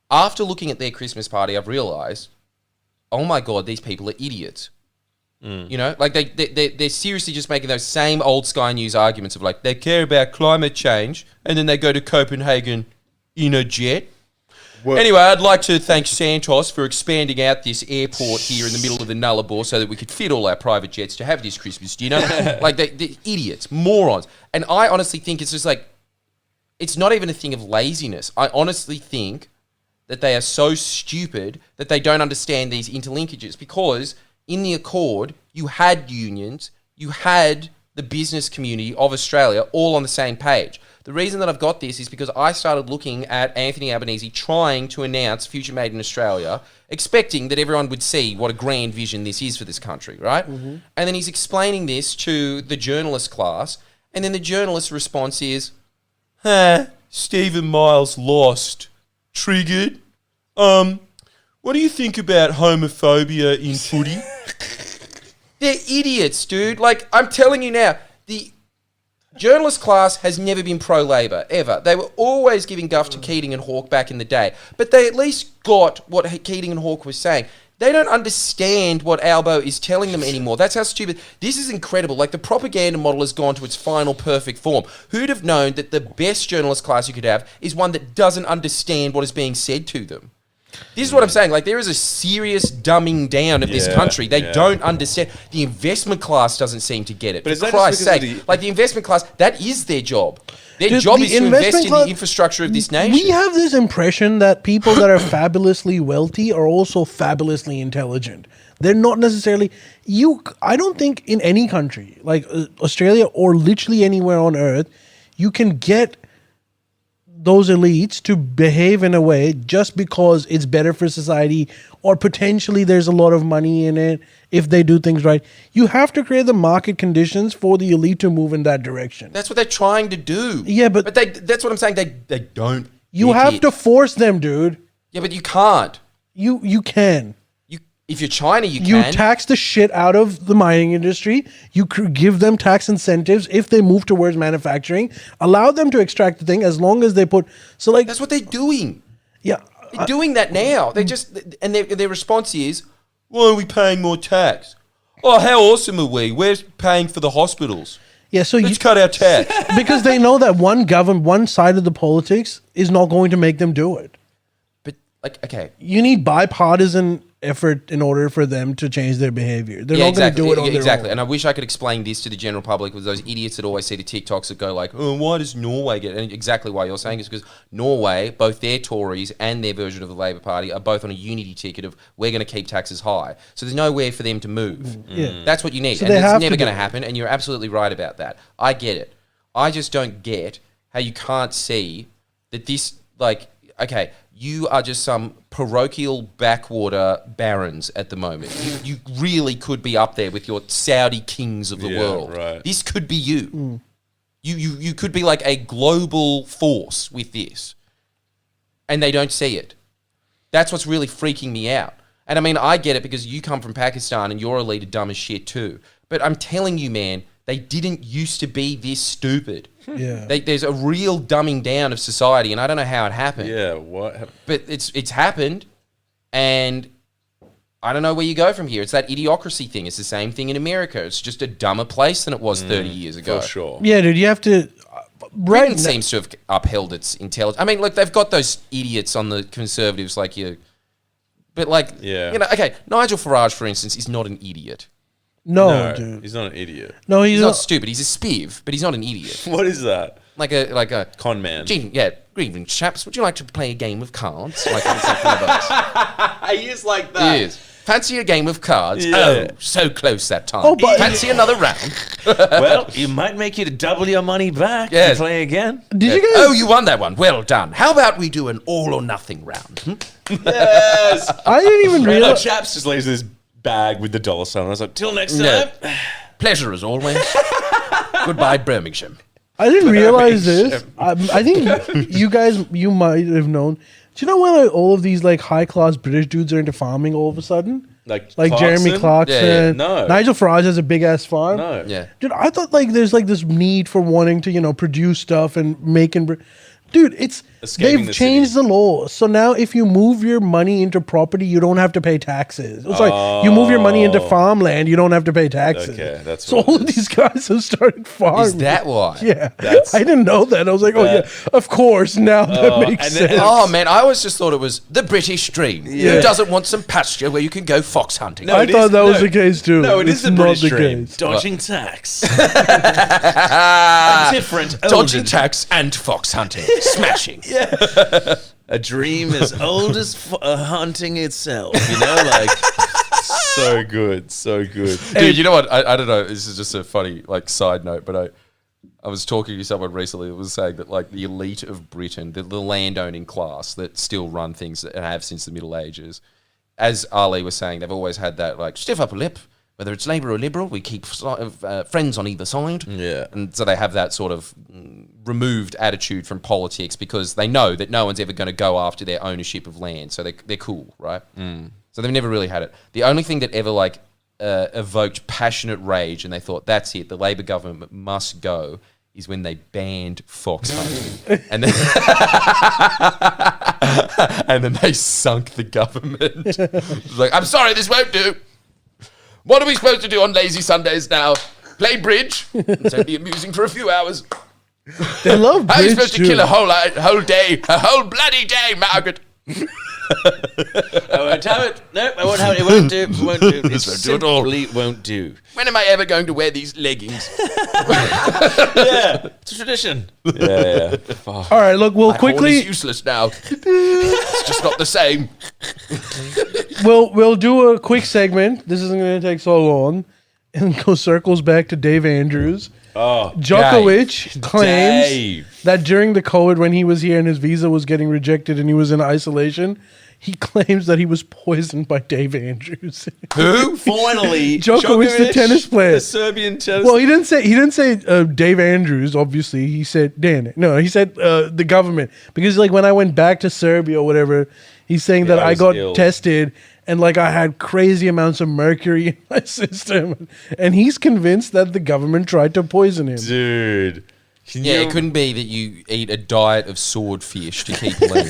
After looking at their Christmas party, I've realized, oh my God, these people are idiots. You know, like they're seriously just making those same old Sky News arguments of like, they care about climate change and then they go to Copenhagen in a jet. Well, anyway, I'd like to thank Santos for expanding out this airport here in the middle of the Nullarbor so that we could fit all our private jets to have this Christmas dinner. Like, they're idiots, morons. And I honestly think it's just like, it's not even a thing of laziness. I honestly think that they are so stupid that they don't understand these interlinkages, because in the Accord, you had unions, you had the business community of Australia all on the same page. The reason that I've got this is because I started looking at Anthony Albanese trying to announce Future Made in Australia, expecting that everyone would see what a grand vision this is for this country, right? Mm-hmm. And then he's explaining this to the journalist class, and then the journalist response is, Stephen Miles lost. Triggered. What do you think about homophobia in footy? They're idiots, dude. Like, I'm telling you now, the journalist class has never been pro-Labor, ever. They were always giving guff to Keating and Hawke back in the day. But they at least got what Keating and Hawke was saying. They don't understand what Albo is telling them anymore. That's how stupid... This is incredible. Like, the propaganda model has gone to its final perfect form. Who'd have known that the best journalist class you could have is one that doesn't understand what is being said to them? This is what I'm saying. Like, there is a serious dumbing down of this country. They don't understand. The investment class doesn't seem to get it. But for Christ's sake, like, the investment class, that is their job. Their job is to invest in the infrastructure of this nation. We have this impression that people that are fabulously wealthy are also fabulously intelligent. They're not necessarily... I don't think in any country, like Australia or literally anywhere on earth, you can get those elites to behave in a way just because it's better for society, or potentially there's a lot of money in it if they do things right. You have to create the market conditions for the elite to move in that direction. That's what they're trying to do. Yeah, but that's what I'm saying. They don't. You have to force them, dude. Yeah, but you can't. You can. If you're China, you can. You tax the shit out of the mining industry. You give them tax incentives if they move towards manufacturing. Allow them to extract the thing as long as they put... So, like... That's what they're doing. Yeah. They're doing that now. They just... And their response is, why are we paying more tax? Oh, how awesome are we? We're paying for the hospitals. Yeah, so let's cut our tax. Because they know that one side of the politics is not going to make them do it. But, like, okay. You need bipartisan effort in order for them to change their behavior. They're not going to do it on their own. And I wish I could explain this to the general public with those idiots that always see the TikToks that go like, oh, why does Norway get it? And exactly why you're saying is because Norway, both their Tories and their version of the Labour Party are both on a unity ticket of we're going to keep taxes high. So there's nowhere for them to move. Yeah. That's what you need. So and they it's have never to going to do it. happen. And you're absolutely right about that. I get it. I just don't get how you can't see that this, like, okay, you are just some parochial backwater barons at the moment. You really could be up there with your Saudi kings of the world. Right. This could be you. You could be like a global force with this. And they don't see it. That's what's really freaking me out. And I mean, I get it because you come from Pakistan and your elite are dumb as shit too. But I'm telling you, man, they didn't used to be this stupid. Yeah. There's a real dumbing down of society, and I don't know how it happened. Yeah, what? But it's happened, and I don't know where you go from here. It's that idiocracy thing. It's the same thing in America. It's just a dumber place than it was 30 years ago. For sure. Yeah, dude, you have to... Britain seems to have upheld its intelligence. I mean, look, they've got those idiots on the Conservatives like you. But like, Yeah. you know, okay, Nigel Farage, for instance, is not an idiot. No, dude. He's not an idiot. No, He's not stupid. He's a spiv, but he's not an idiot. What is that? Like a Con man. Good evening, chaps. Would you like to play a game of cards? Like something of those. He is like that. He is. Fancy a game of cards? Yeah. Oh, so close that time. Oh, but- Fancy another round? Well, it might make you to double your money back Yes. and play again. Did you guys... Oh, you won that one. Well done. How about we do an all or nothing round? Yes. I didn't even Right, realize... chaps just leaves this bag with the dollar sign. I was like, till next time. Yeah. Pleasure as always. Goodbye, Birmingham. I didn't realize this. I think you might have known. Do you know when like, all of these like high class British dudes are into farming all of a sudden? Like Jeremy Clarkson. Yeah. No. Nigel Farage has a big ass farm. No. Yeah. Dude, I thought like there's like this need for wanting to, produce stuff and dude, Escaping they've the changed city. the law. So now if you move your money into property, you don't have to pay taxes. It's like you move your money into farmland, you don't have to pay taxes. Okay, that's so what all it of is. these guys have started farming. Is that why? Yeah, That's- I didn't know that. I was like, oh yeah, of course. Now that makes and then- sense. Oh, man, I always just thought it was the British dream. Yeah. Who doesn't want some pasture where you can go fox hunting? No, I it thought is- that was no. the case too. No, it is It's the not British the dream. case. Dodging tax. Ah, Different. dodging olden- tax and fox hunting. Smashing. A dream as old as hunting itself. Like so good, so good. Dude, you know what? I don't know. This is just a funny side note, but I was talking to someone recently that was saying that the elite of Britain, the landowning class that still run things and have since the Middle Ages, as Ali was saying, they've always had that stiff upper lip. Whether it's Labour or Liberal, we keep friends on either side. Yeah. And so they have that sort of removed attitude from politics because they know that no one's ever going to go after their ownership of land. So they're cool, right? So they've never really had it. The only thing that ever evoked passionate rage and they thought, that's it, the Labour government must go, is when they banned fox hunting. and then and then they sunk the government. It's like, I'm sorry, this won't do. What are we supposed to do on lazy Sundays now? Play bridge? It's only amusing for a few hours. They love How are you bridge supposed to too. kill a whole day, a whole bloody day, Margaret? I won't have it. No, I won't have it. It won't do. It won't do. It This won't do at all. simply won't do. When am I ever going to wear these leggings? Yeah, it's a tradition. Yeah. Fuck. All right, look, we'll My horn quickly is useless now. It's just not the same. we'll do a quick segment. This isn't going to take so long, and go circles back to Dave Andrews. Oh, Djokovic claims Dave. that during the COVID, when he was here and his visa was getting rejected and he was in isolation, he claims that he was poisoned by Dave Andrews. Who? Finally, Djokovic, the tennis player. the Serbian tennis. Well, he didn't say Dave Andrews. Obviously, he said he said the government, because when I went back to Serbia or whatever, he's saying that I I was got ill. tested and I had crazy amounts of mercury in my system, and he's convinced that the government tried to poison him. Dude. Can Yeah, you- it couldn't be that you eat a diet of swordfish to keep lean.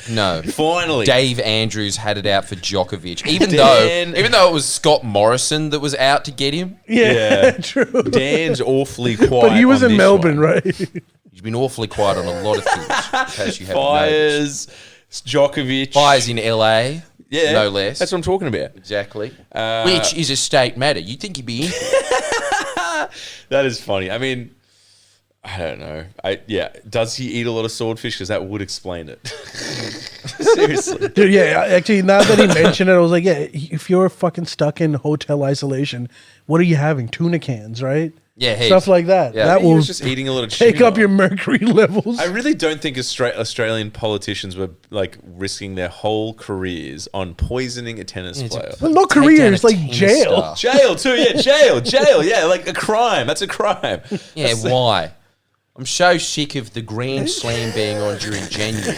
No. Finally. Dave Andrews had it out for Djokovic, even Dan- though it was Scott Morrison that was out to get him. Yeah, Yeah. true. Dan's awfully quiet. But he was on in this Melbourne, one. right? He's been awfully quiet on a lot of things, in case you haven't noticed. Fires. Djokovic. Fires in LA. Yeah. No less. That's what I'm talking about. Exactly. Which is a state matter. You'd think he'd be in. That is funny. I mean, I don't know. Does he eat a lot of swordfish? Because that would explain it. Seriously. Dude, yeah, actually, now that he mentioned it, I was like, yeah, if you're fucking stuck in hotel isolation, what are you having? Tuna cans, right? Yeah, heaps. Stuff like that. Yeah. That He will was just eating a lot of take tuna. up your mercury levels. I really don't think Australian politicians were like risking their whole careers on poisoning a tennis player. Well, not Take down careers, a like tennis jail. star. Jail too, jail, yeah, like a crime. That's a crime. Yeah, why? I'm so sick of the Grand Slam being on during January.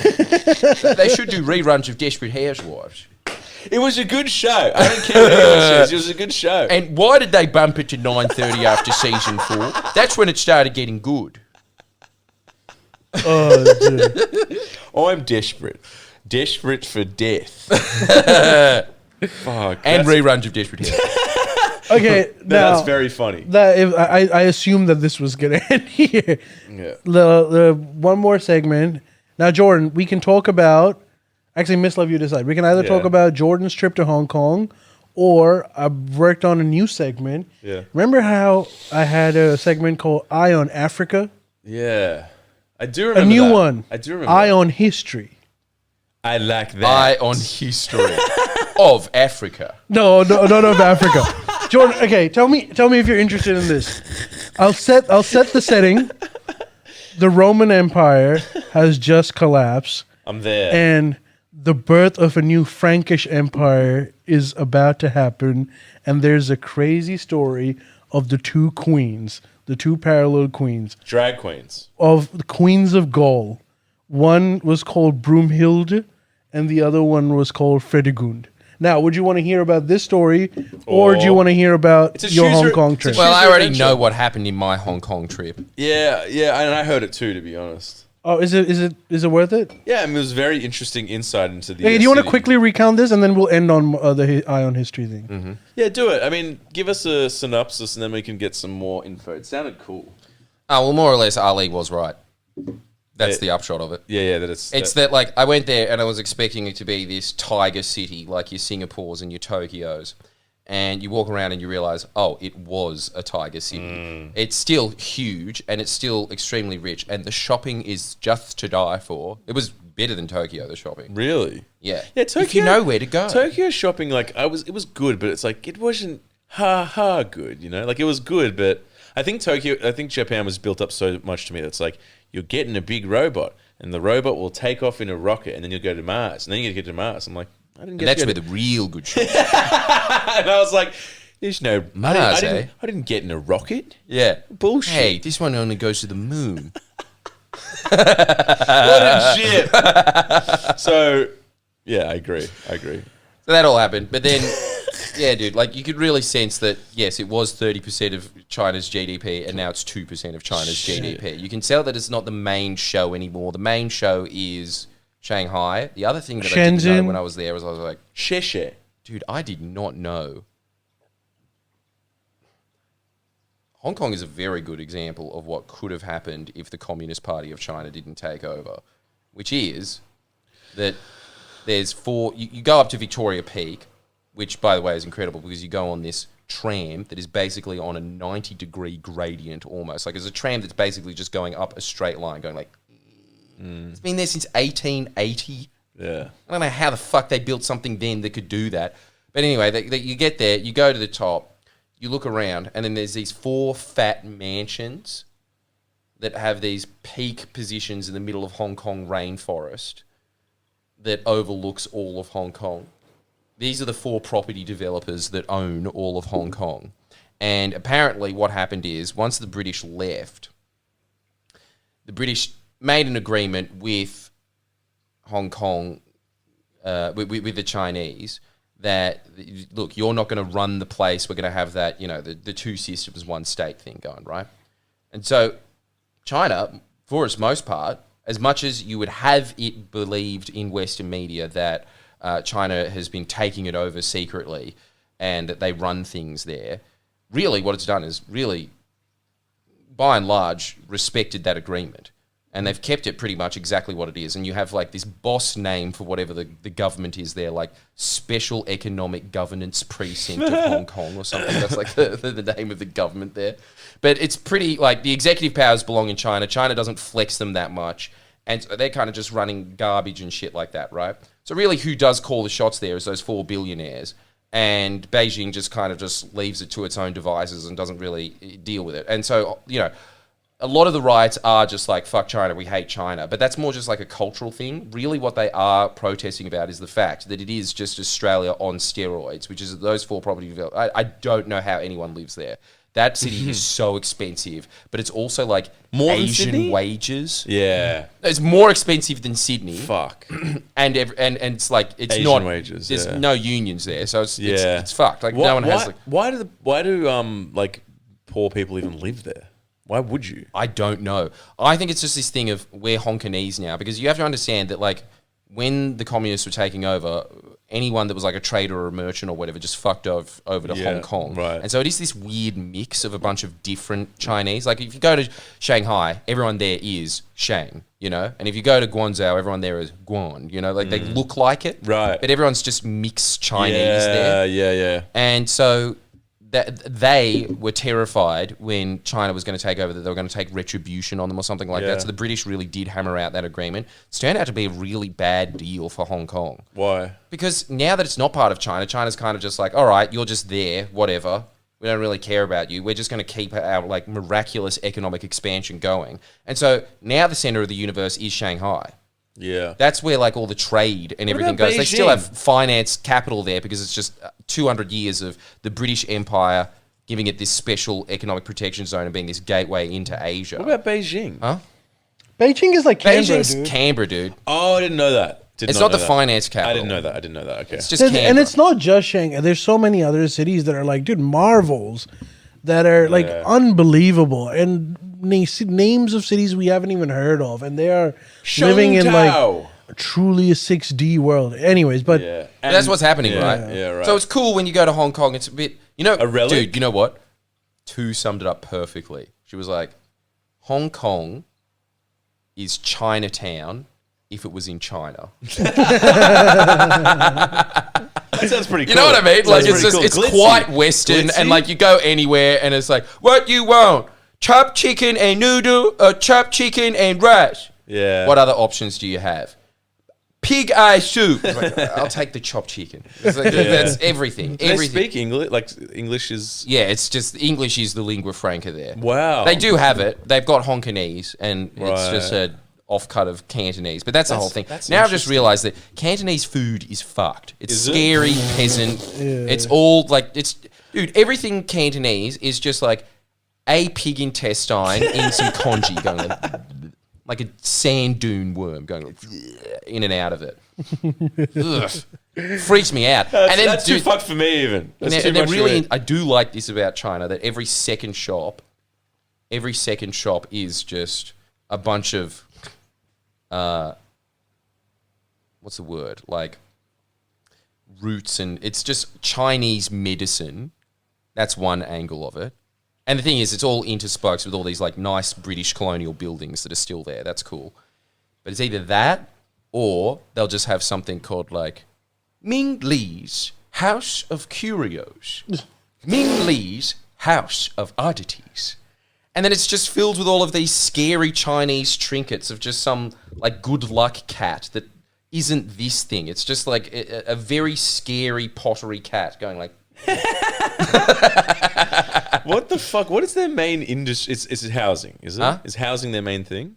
They should do reruns of Desperate Housewives. It was a good show. I don't care what anyone says. It was a good show. And why did they bump it to 9:30 after season 4? That's when it started getting good. Oh, dude. I'm desperate. Desperate for death. Fuck. And reruns of Desperate Housewives. Okay, now, That's very funny. I assume that this was going to end here. Yeah. The one more segment. Now, Jordan, we can talk about... Actually, Miss Love, you decide. We can either talk about Jordan's trip to Hong Kong, or I've worked on a new segment. Yeah. Remember how I had a segment called Eye on Africa? Yeah. I do remember A new that. one. I do remember Eye that. on History. I like that. Eye on history of Africa. No, not of Africa. Jordan, okay, tell me if you're interested in this. I'll set the setting. The Roman Empire has just collapsed, I'm there. and the birth of a new Frankish empire is about to happen, and there's a crazy story of the two queens, the two parallel queens Drag queens. of the queens of Gaul. One was called Broomhilde, and the other one was called Fredegund. Now, would you want to hear about this story, or do you want to hear about It's a your choose Hong your- Kong it's a trip? Well, I your already adventure. know what happened in my Hong Kong trip. Yeah, and I heard it too, to be honest. Oh, is it worth it? Yeah, I mean, it was very interesting insight into the. Hey, do you want to city. quickly recount this, and then we'll end on the Eye on History thing? Mm-hmm. Yeah, do it. I mean, give us a synopsis, and then we can get some more info. It sounded cool. Oh, well, more or less, Ali was right. That's Yeah. the upshot of it. Yeah, that it's. It's that, like, I went there and I was expecting it to be this tiger city, like your Singapores and your Tokyos. And you walk around and you realize, oh, it was a tiger city. It's still huge and it's still extremely rich. And the shopping is just to die for. It was better than Tokyo, the shopping. Really. Yeah. Yeah, Tokyo. If you know where to go. Tokyo shopping, like it was good, but it's like it wasn't good. You know, like it was good, but I think Japan was built up so much to me that's like you're getting a big robot, and the robot will take off in a rocket, and then you'll go to Mars, and then you get to Mars. I'm like, I didn't get. And that's to where go the real good shopping. and I was like, there's no Mars, I didn't get in a rocket. Yeah. Bullshit. Hey, this one only goes to the moon. What a shit. So, yeah, I agree. So that all happened. But then, yeah, dude, like you could really sense that, yes, it was 30% of China's GDP and now it's 2% of China's GDP. You can tell that it's not the main show anymore. The main show is Shanghai. The other thing that I didn't know Shenzhen. when I was there was I was like, Sheshe. dude, I did not know. Hong Kong is a very good example of what could have happened if the Communist Party of China didn't take over, which is that there's you go up to Victoria Peak, which, by the way, is incredible because you go on this tram that is basically on a 90-degree gradient almost. Like, it's a tram that's basically just going up a straight line, going like... It's been there since 1880. Yeah. I don't know how the fuck they built something then that could do that. But anyway, you get there, you go to the top, you look around, and then there's these 4 fat mansions that have these peak positions in the middle of Hong Kong rainforest that overlooks all of Hong Kong. These are the 4 property developers that own all of Hong Kong. And apparently what happened is, once the British left, the British made an agreement with Hong Kong, with the Chinese, that, look, you're not going to run the place. We're going to have that, the 2 systems, 1 state thing going, right? And so China, for its most part, as much as you would have it believed in Western media that China has been taking it over secretly and that they run things there, really what it's done is really, by and large, respected that agreement. And they've kept it pretty much exactly what it is. And you have like this boss name for whatever the government is there, like Special Economic Governance Precinct of Hong Kong or something. That's like the name of the government there. But it's pretty, like, the executive powers belong in China. China doesn't flex them that much. And so they're kind of just running garbage and shit like that, right? So really who does call the shots there is those 4 billionaires. And Beijing just kind of just leaves it to its own devices and doesn't really deal with it. And so, you know, a lot of the riots are just like, fuck China, we hate China. But that's more just like a cultural thing. Really what they are protesting about is the fact that it is just Australia on steroids, which is those 4 property developers. I don't know how anyone lives there. That city is so expensive, but it's also like More than Asian Sydney? wages. Yeah. It's more expensive than Sydney. Fuck. And it's like, it's Asian not, wages, there's yeah. no unions there. So it's Yeah. it's fucked. Like no one has like, Why do like poor people even live there? Why would you? I don't know. I think it's just this thing of we're Hongkonese now, because you have to understand that like when the communists were taking over, anyone that was like a trader or a merchant or whatever just fucked over to Yeah, Hong Kong. right. And so it is this weird mix of a bunch of different Chinese. Like if you go to Shanghai, everyone there is Shang, you know? And if you go to Guangzhou, everyone there is Guan, you know? Like they look like it. Right. But everyone's just mixed Chinese there. Yeah. And so that they were terrified when China was going to take over, that they were going to take retribution on them or something like Yeah. that. So the British really did hammer out that agreement. It's turned out to be a really bad deal for Hong Kong. Why? Because now that it's not part of China, China's kind of just like, all right, you're just there, whatever. We don't really care about you. We're just going to keep our like miraculous economic expansion going. And so now the center of the universe is Shanghai. Yeah. That's where like all the trade and everything about goes. They still Beijing? have finance capital there because it's just 200 years of the British Empire giving it this special economic protection zone and being this gateway into Asia. What about Beijing? Huh? Beijing is like Canberra, Beijing's dude. Canberra, dude. Oh, I didn't know that. It's not the finance capital. I didn't know that. Okay. It's just And Canberra. it's not just Shanghai. There's so many other cities that are like, dude, marvels that are like unbelievable, and names of cities we haven't even heard of, and they are living in like truly a 6D world. Anyways, but Yeah. But that's what's happening, right? Yeah, right. So it's cool when you go to Hong Kong. It's a bit, you know, A relic? dude, you know what? Tu summed it up perfectly. She was like, Hong Kong is Chinatown if it was in China. That sounds pretty cool. You know what I mean? Like Sounds it's pretty just, cool. it's Glitzy. quite Western, Glitzy? and like you go anywhere, and it's like, what you want? Chopped chicken and noodle, or chopped chicken and rice? Yeah. What other options do you have? Pig eye soup. It's like, I'll take the chopped chicken. It's like, dude, that's everything. Do they Everything. speak English? Like English is. Yeah, it's just English is the lingua franca there. Wow. They do have it. They've got Hongkonese, and it's Right. just a offcut of Cantonese. But that's the whole thing. that's Now I've just interesting. realised that Cantonese food is fucked. It's Is it? scary, peasant. It's all like dude. Everything Cantonese is just like a pig intestine in some congee going like a sand dune worm going in and out of it. Ugh. Freaks me out. That's too fucked for me even. That's And too they're much for really, me. I do like this about China, that every second shop is just a bunch of, what's the word? Like roots, and it's just Chinese medicine. That's one angle of it. And the thing is, it's all interspokes with all these like nice British colonial buildings that are still there. That's cool. But it's either that, or they'll just have something called like Ming Li's House of Curios. Ming Li's House of Oddities. And then it's just filled with all of these scary Chinese trinkets of just some like good luck cat that isn't this thing. It's just like a very scary pottery cat going like, What the fuck? What is their main industry? It's housing, is it? Huh? Is housing their main thing?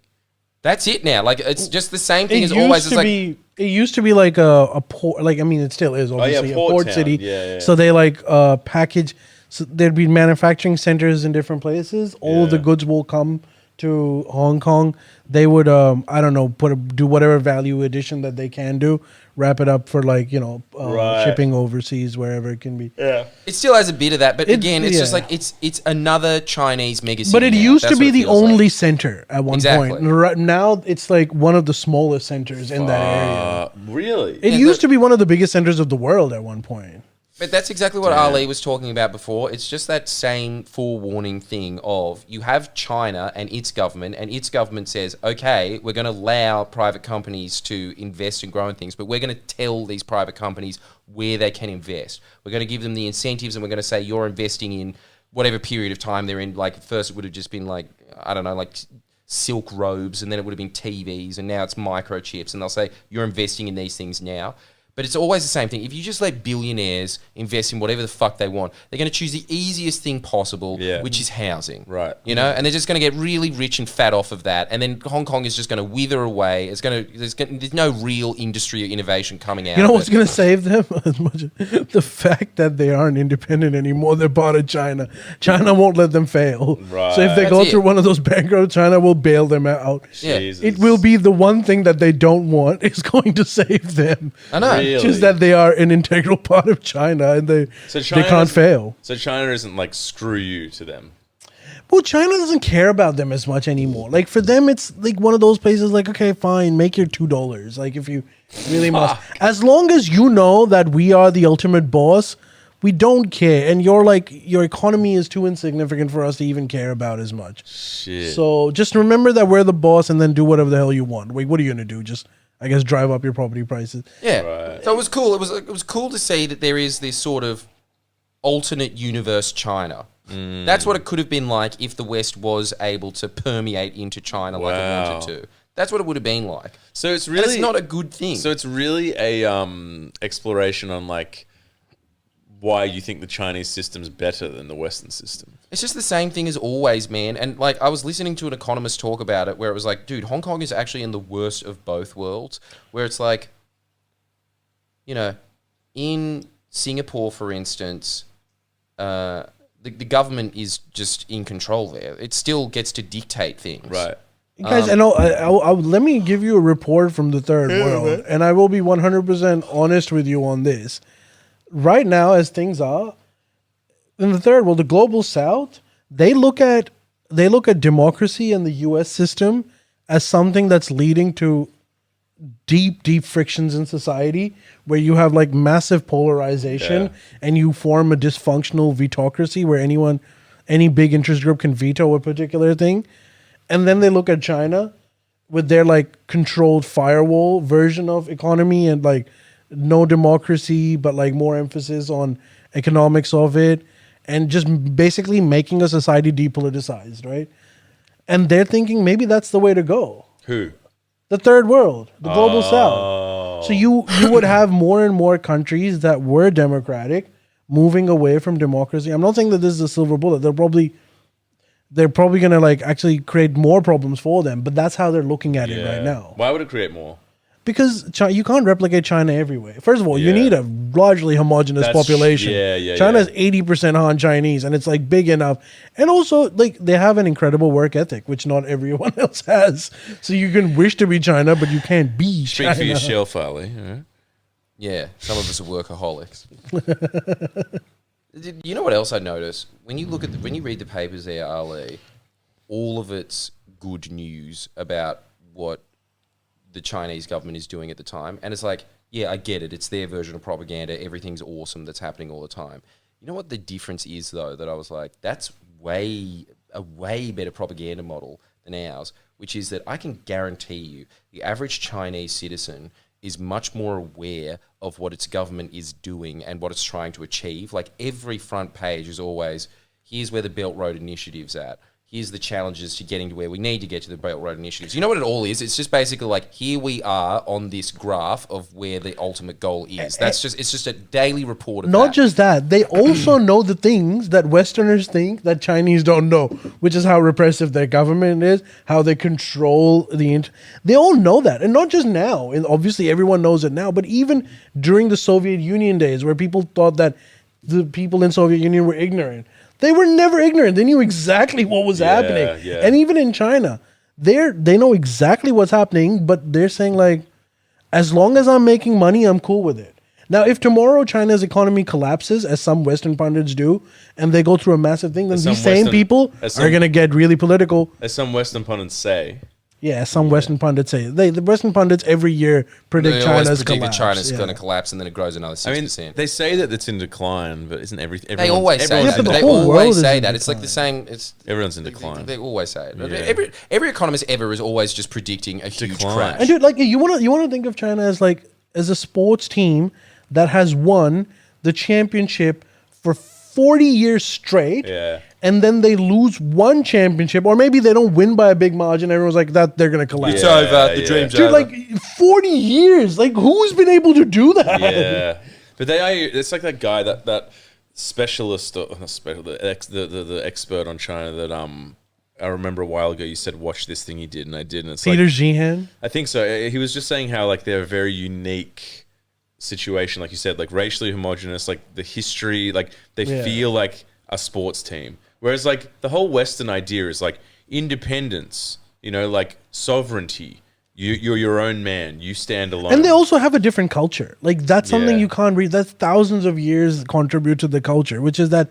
that's it now. Like it's just the same thing it as always. It's like, it used to be like a port, like I mean, it still is obviously a port town. city. Yeah. So they like package. So there'd be manufacturing centers in different places. All of the Yeah. goods will come to Hong Kong. They would I don't know, do whatever value addition that they can do. Wrap it up for like Right. shipping overseas wherever it can be. Yeah. it still has a bit of that, but again, it's just yeah. like it's another Chinese mega city. But it now. used That's to be what it the feels only like. center at one Exactly. point. Right now, it's like one of the smallest centers in that area. Really? It used to be one of the biggest centers of the world at one point. But that's exactly what Ali was talking about before. It's just that same forewarning thing of you have China and its government says, okay, we're going to allow private companies to invest and grow in things, but we're going to tell these private companies where they can invest. We're going to give them the incentives and we're going to say you're investing in whatever period of time they're in. Like first it would have just been like, I don't know, like silk robes, and then it would have been TVs, and now it's microchips, and they'll say you're investing in these things now. But it's always the same thing. If you just let billionaires invest in whatever the fuck they want, they're going to choose the easiest thing possible, which is housing. Right. You know, and they're just going to get really rich and fat off of that. And then Hong Kong is just going to wither away. There's no real industry or innovation coming out. You know what's going to save them? As much the fact that they aren't independent anymore. They're part of China. China won't let them fail. Right. So if they go through one of those bankrupts, China will bail them out. Yeah. It will be the one thing that they don't want is going to save them. I know. Really? Just that they are an integral part of China and they can't fail. So China isn't like screw you to them. Well, China doesn't care about them as much anymore. Like for them, it's like one of those places like, okay, fine, make your $2. Like if you really must. As long as you know that we are the ultimate boss, we don't care. And your economy is too insignificant for us to even care about as much. Shit. So just remember that we're the boss and then do whatever the hell you want. Wait, what are you going to do? Just, I guess, drive up your property prices. Yeah. Right. So it was cool. It was cool to see that there is this sort of alternate universe China. That's what it could have been like if the West was able to permeate into China like it wanted to. That's what it would have been like. So it's And really it's not a good thing. So it's really a exploration on like why you think the Chinese system's better than the Western system. It's just the same thing as always, man. And like I was listening to an economist talk about it where it was like, dude, Hong Kong is actually in the worst of both worlds. Where it's like, you know, in Singapore, for instance, the government is just in control there. It still gets to dictate things. Right. Guys, let me give you a report from the third world, and I will be 100% honest with you on this. Right now, as things are, in the third world, the global south, they look at democracy and the U.S. system as something that's leading to deep frictions in society where you have like massive polarization and you form a dysfunctional vetocracy where any big interest group can veto a particular thing. And then they look at China with their like controlled firewall version of economy and like no democracy, but like more emphasis on economics of it and just basically making a society depoliticized, right? And they're thinking maybe that's the way to go. Who? The third world, the global south. So you would have more and more countries that were democratic moving away from democracy. I'm not saying that this is a silver bullet. They're probably going to like actually create more problems for them, but that's how they're looking at it right now. Why would it create more? Because you can't replicate China everywhere. First of all, you need a largely homogenous population. China's 80% Han Chinese, and it's like big enough. And also, like they have an incredible work ethic, which not everyone else has. So you can wish to be China, but you can't be China. Speak for yourself, Ali. Yeah, some of us are workaholics. You know what else I noticed? When you read the papers there, Ali, all of it's good news about what the Chinese government is doing at the time. And it's like, yeah, I get it. It's their version of propaganda. Everything's awesome that's happening all the time. You know what the difference is, though, that I was like, that's a way better propaganda model than ours, which is that I can guarantee you the average Chinese citizen is much more aware of what its government is doing and what it's trying to achieve. Like every front page is always, here's where the Belt Road Initiative's at. Here's the challenges to getting to where we need to get to the Belt Road Initiatives. You know what it all is? It's just basically like, here we are on this graph of where the ultimate goal is. It's just a daily report of Not that. just that, they also know the things that Westerners think that Chinese don't know, which is how repressive their government is, how they control they all know that. And not just now, and obviously everyone knows it now, but even during the Soviet Union days where people thought that the people in Soviet Union were ignorant. They were never ignorant. They knew exactly what was happening. Yeah. And even in China, they know exactly what's happening, but they're saying like, as long as I'm making money, I'm cool with it. Now, if tomorrow China's economy collapses, as some Western pundits do, and they go through a massive thing, then these same people are going to get really political. As some Western pundits say, Yeah, some Western pundits say the Western pundits every year predict They always China's predict collapse. that China's Yeah. going to collapse and then it grows another 6%. I mean, they say that it's in decline, but isn't everything? They always say Yeah, but that. the They whole world always is say in that. It's like the decline. same. It's Everyone's in decline. They always say it. Yeah. Every economist ever is always just predicting a huge Decline. crash. And dude, like you want to think of China as like as a sports team that has won the championship for 40 years straight. Yeah. And then they lose one championship, or maybe they don't win by a big margin. Everyone's like, that they're gonna collapse. It's over. The dream's Dude, over. like 40 years. Like who's been able to do that? Yeah, but they are. It's like that guy that specialist, or not special, the expert on China that I remember a while ago. You said watch this thing he did, and I did, and it's Peter like, Sheehan. I think so. He was just saying how like they're a very unique situation, like you said, like racially homogenous, like the history, like they Yeah. feel like a sports team. Whereas like the whole Western idea is like independence, like sovereignty. You're your own man. You stand alone. And they also have a different culture. Like that's something Yeah. you can't read. That's thousands of years contribute to the culture, which is that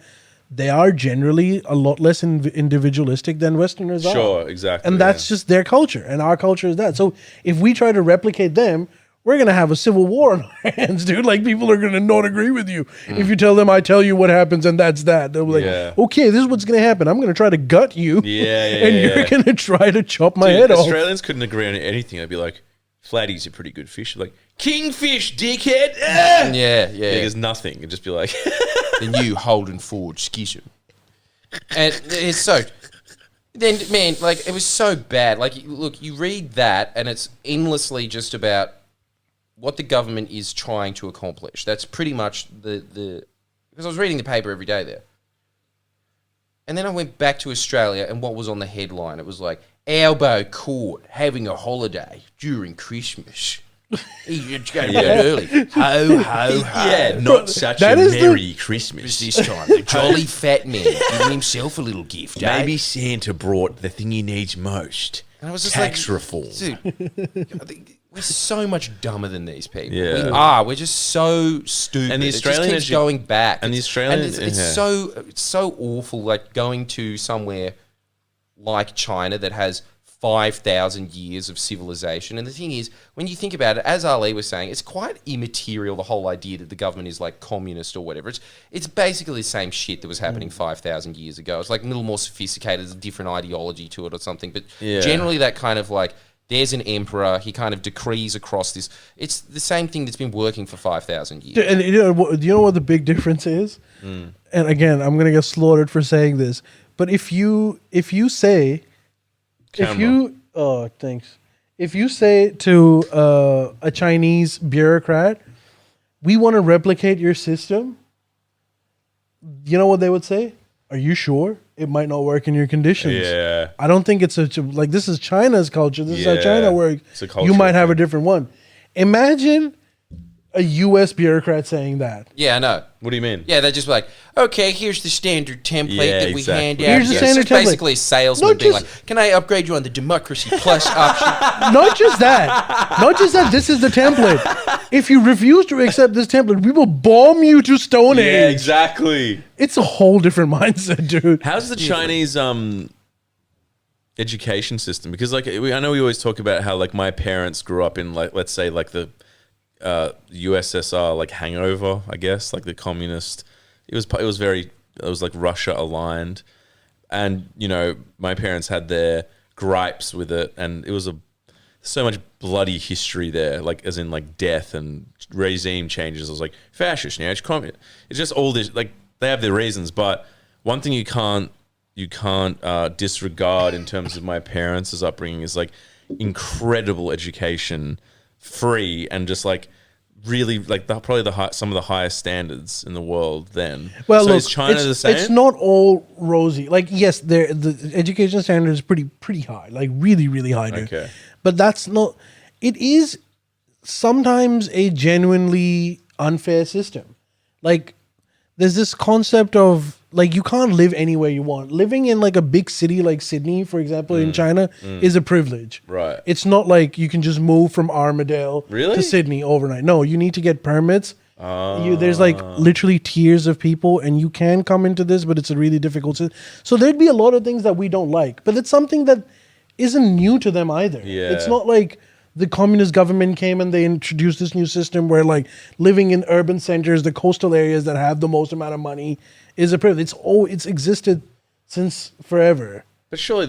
they are generally a lot less individualistic than Westerners are. Sure, exactly. And that's just their culture, and our culture is that. So if we try to replicate them, we're gonna have a civil war on our hands, dude. Like people are gonna not agree with you if you tell them, "I tell you what happens," and that's that. They'll be like, Yeah. "Okay, this is what's gonna happen. I'm gonna try to gut you, Yeah, and you're yeah. gonna try to chop my Dude, head off." Australians couldn't agree on anything. I'd be like, Flatty's a pretty good fish. Like, kingfish, dickhead. Ah! yeah. There's nothing. It'd just be like, The new Holden Ford schism. And it's so... Then, man, like, it was so bad. Like, look, you read that, and it's endlessly just about what the government is trying to accomplish. That's pretty much the because I was reading the paper every day there. And then I went back to Australia, and what was on the headline? It was like, Albo caught having a holiday during Christmas. He's going to bed early. Ho, ho, ho. yeah, not such that a is the- merry Christmas. This time, the jolly fat man giving himself a little gift, eh? Maybe Santa brought the thing he needs most. And I was just Tax like, reform. Dude, we're so much dumber than these people. Yeah. We are. We're just so stupid. And the it Australian just keeps going back. and the It's- Australian- it's yeah. so awful. Like going to somewhere like China that has 5,000 years of civilization. And the thing is, when you think about it, as Ali was saying, it's quite immaterial, the whole idea that the government is like communist or whatever. It's basically the same shit that was happening 5,000 years ago. It's like a little more sophisticated, there's a different ideology to it or something. But Yeah. generally that kind of like, there's an emperor, he kind of decrees across this. It's the same thing that's been working for 5,000 years. And do you know what the big difference is? And again, I'm gonna get slaughtered for saying this, but if you say, thanks. If you say to a Chinese bureaucrat, "We want to replicate your system," you know what they would say? Are you sure? It might not work in your conditions. Yeah. I don't think it's like this is China's culture. This is how Yeah. China works. It's a You cultural might have a thing. different one. Imagine a U.S. bureaucrat saying that. Yeah, I know. What do you mean? Yeah, they're just like, okay, here's the standard template Yeah, that we exactly. hand out. Here's the Yeah, standard it's just template. basically a salesman Not being just- like, can I upgrade you on the Democracy Plus option? Not just that. Not just that. This is the template. If you refuse to accept this template, we will bomb you to Stone Yeah, Age. exactly. It's a whole different mindset, dude. How's the Chinese education system? Because like I know we always talk about how like my parents grew up in like, let's say like the USSR like hangover, I guess, like the communist. It was like Russia aligned, and my parents had their gripes with it, and it was so much bloody history there, like as in like death and regime changes. It was like fascist, now it's communist. It's just all this, like they have their reasons, but one thing you can't disregard in terms of my parents' upbringing is like incredible education, free, and just like really like some of the highest standards in the world then. Well, so look, is China the same? it's not all rosy. Like, yes, the education standard is pretty high, like really, really high, dude. Okay. But that's not. It is sometimes a genuinely unfair system. Like, there's this concept of like you can't live anywhere you want. Living in like a big city like Sydney, for example, in China, is a privilege. Right. It's not like you can just move from Armadale Really? to Sydney overnight. No, you need to get permits. There's like literally tiers of people, and you can come into this, but it's a really difficult. So there'd be a lot of things that we don't like, but it's something that isn't new to them either. Yeah. It's not like the communist government came and they introduced this new system where like living in urban centers, the coastal areas that have the most amount of money is a privilege. It's existed since forever. But surely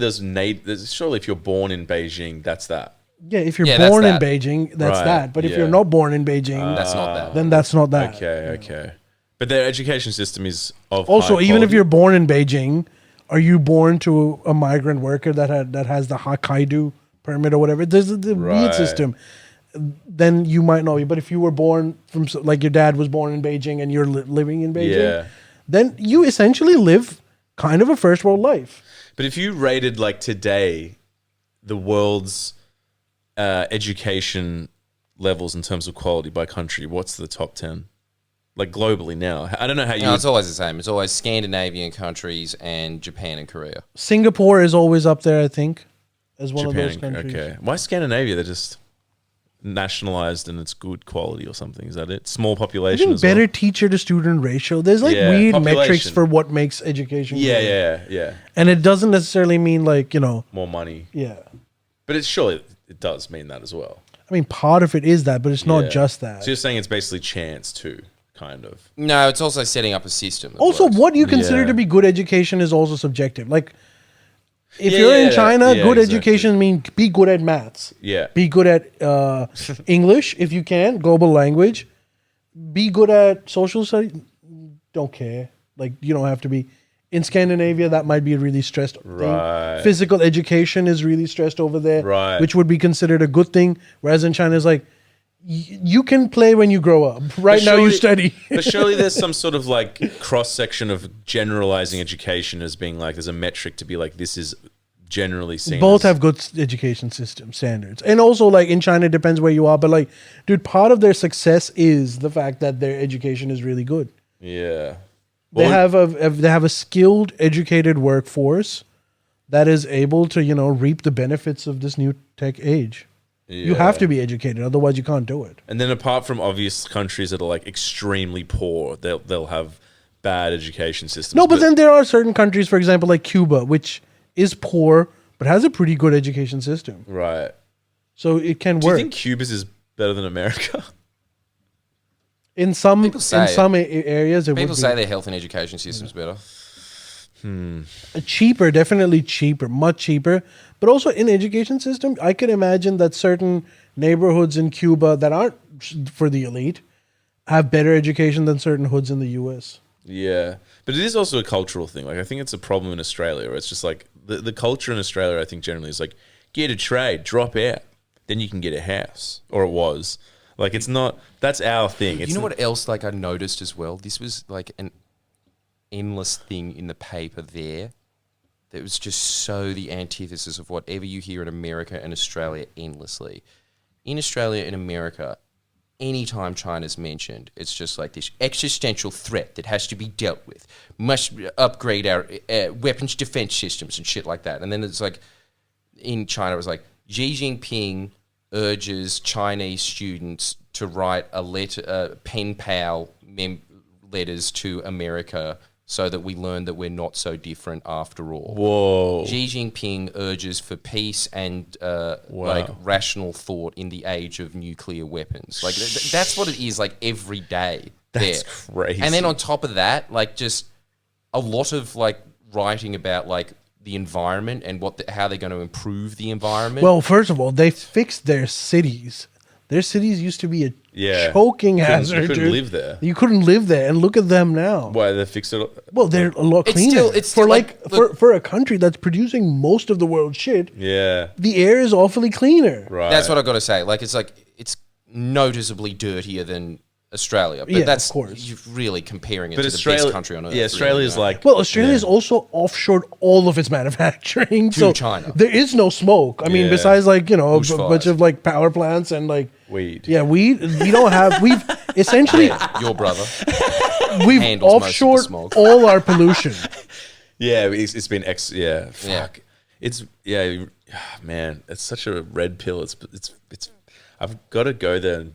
surely if you're born in Beijing, that's that. Yeah, if you're Yeah, that's born in that. Beijing, that's Right, that. But if yeah. you're not born in Beijing, That's not that. then that's not that. Okay. But their education system is of Also, high even if quality. you're born in Beijing, are you born to a migrant worker that has the Hokkaido permit or whatever? There's the weird Right. system. Then you might not be. But if you were born from, like your dad was born in Beijing and you're living in Beijing, Yeah. then you essentially live kind of a first world life. But if you rated like today the world's education levels in terms of quality by country, what's the top 10? Like globally now. I don't know how you... No, it's always the same. It's always Scandinavian countries and Japan and Korea. Singapore is always up there, I think, as one of those Japan, countries. okay. Why Scandinavia? They're just nationalized and it's good quality or something. Is that it? Small I population think as better well. teacher to student ratio. There's like Yeah, weird metrics population. for what makes education good. Yeah. And it doesn't necessarily mean like, More money. yeah. But it's surely it does mean that as well. I mean, part of it is that, but it's not Yeah. just that. So you're saying it's basically chance too, kind of. No, it's also setting up a system. that Also, works. what you consider Yeah. to be good education is also subjective. Like, if Yeah, you're in yeah, China, yeah, good exactly. education means be good at maths. Yeah. Be good at English if you can, global language. Be good at social studies. Don't care. Like, you don't have to be. In Scandinavia, that might be a really stressed Right. thing. Physical education is really stressed over there, Right. which would be considered a good thing. Whereas in China, it's like, you can play when you grow up. Right now, you study. But surely there's some sort of like cross section of generalizing education as being like there's a metric to be like this is generally seen. Both as, have good education system standards. And also, like, in China, it depends where you are. But, like, dude, part of their success is the fact that their education is really good. Yeah. They Well, have a skilled, educated workforce that is able to, reap the benefits of this new tech age. You have yeah. to be educated, otherwise you can't do it. And then apart from obvious countries that are like extremely poor, they'll have bad education systems. No, but then there are certain countries, for example, like Cuba, which is poor but has a pretty good education system. right. So it can Do you work. think Cuba's is better than America? In some People say it. areas, it People would say be their health and education system's better. cheaper, definitely cheaper, much cheaper. But also in education system, I can imagine that certain neighborhoods in Cuba that aren't for the elite have better education than certain hoods in the U.S. Yeah. But it is also a cultural thing. Like I think it's a problem in Australia where it's just like the culture in Australia, I think generally is like get a trade, drop out, then you can get a house. Or it was. Like it's not that's our thing. It's You know what else like I noticed as well? This was like an endless thing in the paper there. That was just so the antithesis of whatever you hear in America and Australia endlessly. In Australia and America, anytime China's mentioned, it's just like this existential threat that has to be dealt with. Must upgrade our weapons defense systems and shit like that. And then it's like, in China, it was like, Xi Jinping urges Chinese students to write a letter, pen pal letters to America so that we learn that we're not so different after all. Whoa. Xi Jinping urges for peace and like rational thought in the age of nuclear weapons. Like that's what it is. Like every day. That's there. crazy. And then on top of that, like just a lot of like writing about like the environment and how they're going to improve the environment. Well, first of all, they fixed their cities. Their cities used to be a Yeah. choking You hazard. couldn't dude. live there. You couldn't live there, and look at them now. Why they fixed it? Well, they're a lot It's cleaner. still- it's still for like, look- for a country that's producing most of the world's shit. Yeah. The air is awfully cleaner. Right. That's what I got to say. Like it's noticeably dirtier than Australia, but Yeah, that's of course. you're really comparing it But to Australia, the best country on earth. yeah, Australia's really, like Well, Australia's also offshored all of its manufacturing to China. There is no smoke. I mean, Yeah. besides like a bunch Bushfires. of like power plants and like weed. Yeah, we don't have. We've essentially yeah, your brother. we've handles most of the offshored smoke. all our pollution. Yeah, it's been yeah. Fuck. Yeah. It's man, it's such a red pill. It's I've got to go there.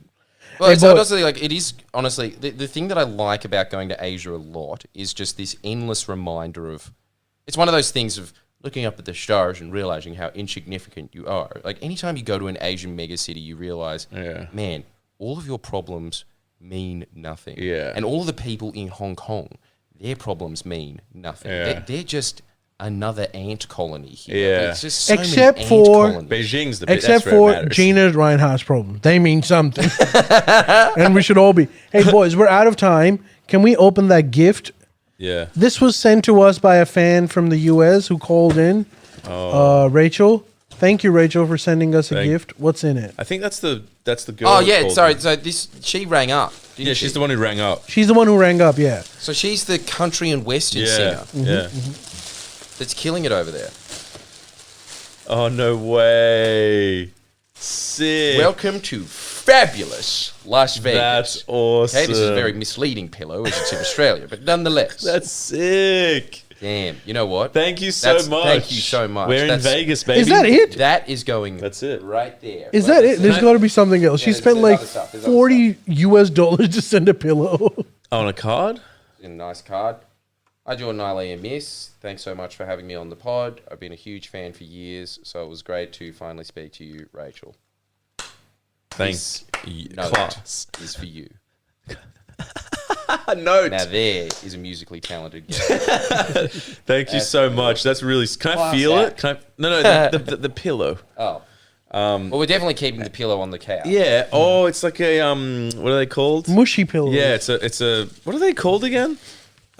Well, it's but- honestly like it is. Honestly, the thing that I like about going to Asia a lot is just this endless reminder of. It's one of those things of looking up at the stars and realizing how insignificant you are. Like, anytime you go to an Asian megacity, you realize, man, all of your problems mean nothing. Yeah. And all of the people in Hong Kong, their problems mean nothing. Yeah. They're just another ant colony here. Yeah. There's just so Except many ant for- colonies. Beijing's the bit. Except that's where it for matters. Gina Rinehart's problem. They mean something. And we should all be. Hey, boys, we're out of time. Can we open that gift? Yeah. This was sent to us by a fan from the U.S. who called in. Rachel. Thank you, Rachel, for sending us a gift. What's in it? I think that's the girl. Oh, that yeah, called sorry. me. So she rang up, didn't Yeah, she? she's the one who rang up. She's the one who rang up, yeah. So she's the country and western Yeah. singer Yeah. that's killing it over there. Oh, no way. Sick. Welcome to fabulous Las Vegas. That's awesome. Okay, this is a very misleading pillow as it's in Australia, but nonetheless. That's sick. Damn, you know what? Thank you so much. Thank you so much. We're in That's- Vegas, baby. Is that it? That is going That's it. right there. Is Right, that it? that's There's got to be something else. She there's spent like other stuff, there's other $40 US to send a pillow. On a card? a nice card. Hi, Jordan, Eileen, and Miss. Thanks so much for having me on the pod. I've been a huge fan for years, so it was great to finally speak to you, Rachel. Thanks. Note Class. is for you. Note. Now there is a musically talented guy. Thank you so much. That's really. Can I Class feel it? act. Can I? No, the pillow. Oh. Well, we're definitely keeping the pillow on the couch. Yeah. Oh, it's like a What are they called? Mushy pillow. Yeah, it's a. What are they called again?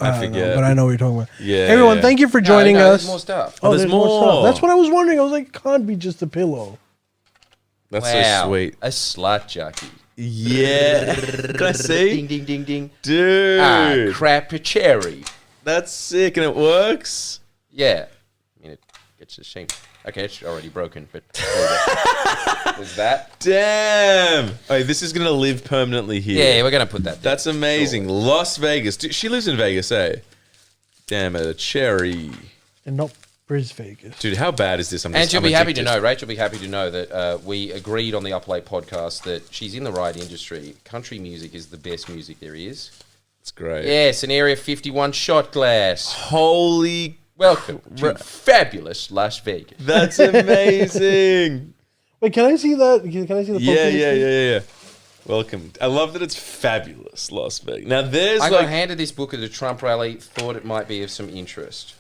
I don't know, forget. but I know what you're talking about. Yeah, Everyone, yeah. thank you for No, joining us. There's more stuff. Oh, there's there's more stuff. more. That's what I was wondering. I was like, it can't be just a pillow. That's Wow. so sweet. A slut jockey. Yeah. Can I see? Ding, ding, ding, ding. Dude. Crap a cherry. That's sick and it works. Yeah. I mean, it gets a shame. Okay, it's already broken, but there's that. Damn. Oh, this is going to live permanently here. Yeah, we're going to put that there. That's amazing. Sure. Las Vegas. She lives in Vegas, eh? Damn it, a cherry. And not Bris Vegas. Dude, how bad is this? And she'll be happy to know, Rachel will be happy to know that we agreed on the Up Late podcast that she's in the right industry. Country music is the best music there is. It's great. Yes, an Area 51 shot glass. Holy. Welcome to fabulous Las Vegas. That's amazing. Wait, can I see that? Can I see the photo? Yeah. Welcome. I love that it's fabulous, Las Vegas. Now, there's I like... got handed this book at the Trump rally, thought it might be of some interest.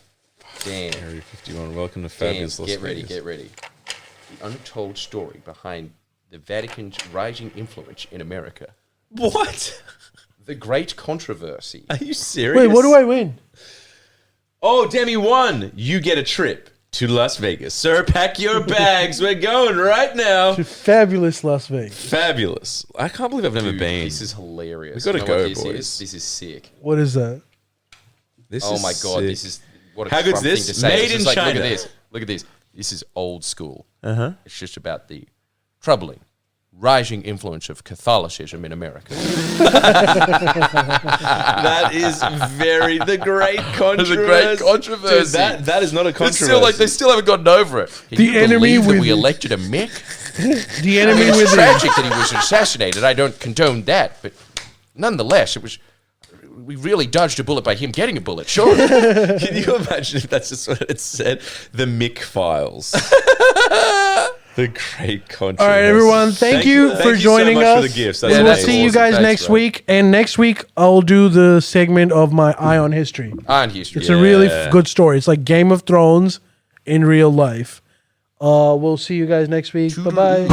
Damn. Area 51, welcome to Damn, fabulous Las get ready, Vegas. get ready. The untold story behind the Vatican's rising influence in America. What? The Great Controversy. Are you serious? Wait, what do I win? Oh, Demi won. You get a trip to Las Vegas. Sir, pack your bags. We're going right now. To fabulous Las Vegas. Fabulous. I can't believe I've never Dude, been. this is hilarious. We gotta You know what go, this boys. is? This is sick. What is that? This Oh is my god, sick. this is what a How good's Trump this? thing to say. Made It's just in like, China. Look at this. Look at this. This is old school. Uh-huh. It's just about the troubling rising influence of Catholicism in America. That is the great controversy. The great controversy. Dude, that is not a It's controversy. still like they still haven't gotten over it. Can The you enemy believe that with- we elected a Mick? The enemy It's with the tragic that he was assassinated. I don't condone that, but nonetheless, it was. We really dodged a bullet by him getting a bullet. Sure. Can you imagine if that's just what it said? The Mick Files. The great controversy. All right, everyone. Thank you for joining so much us. for the gifts. We That's will amazing. see you awesome. guys Thanks, next bro. week. And next week, I'll do the segment of my Eye on History. On history. It's a really Yeah. good story. It's like Game of Thrones in real life. We'll see you guys next week. Bye-bye.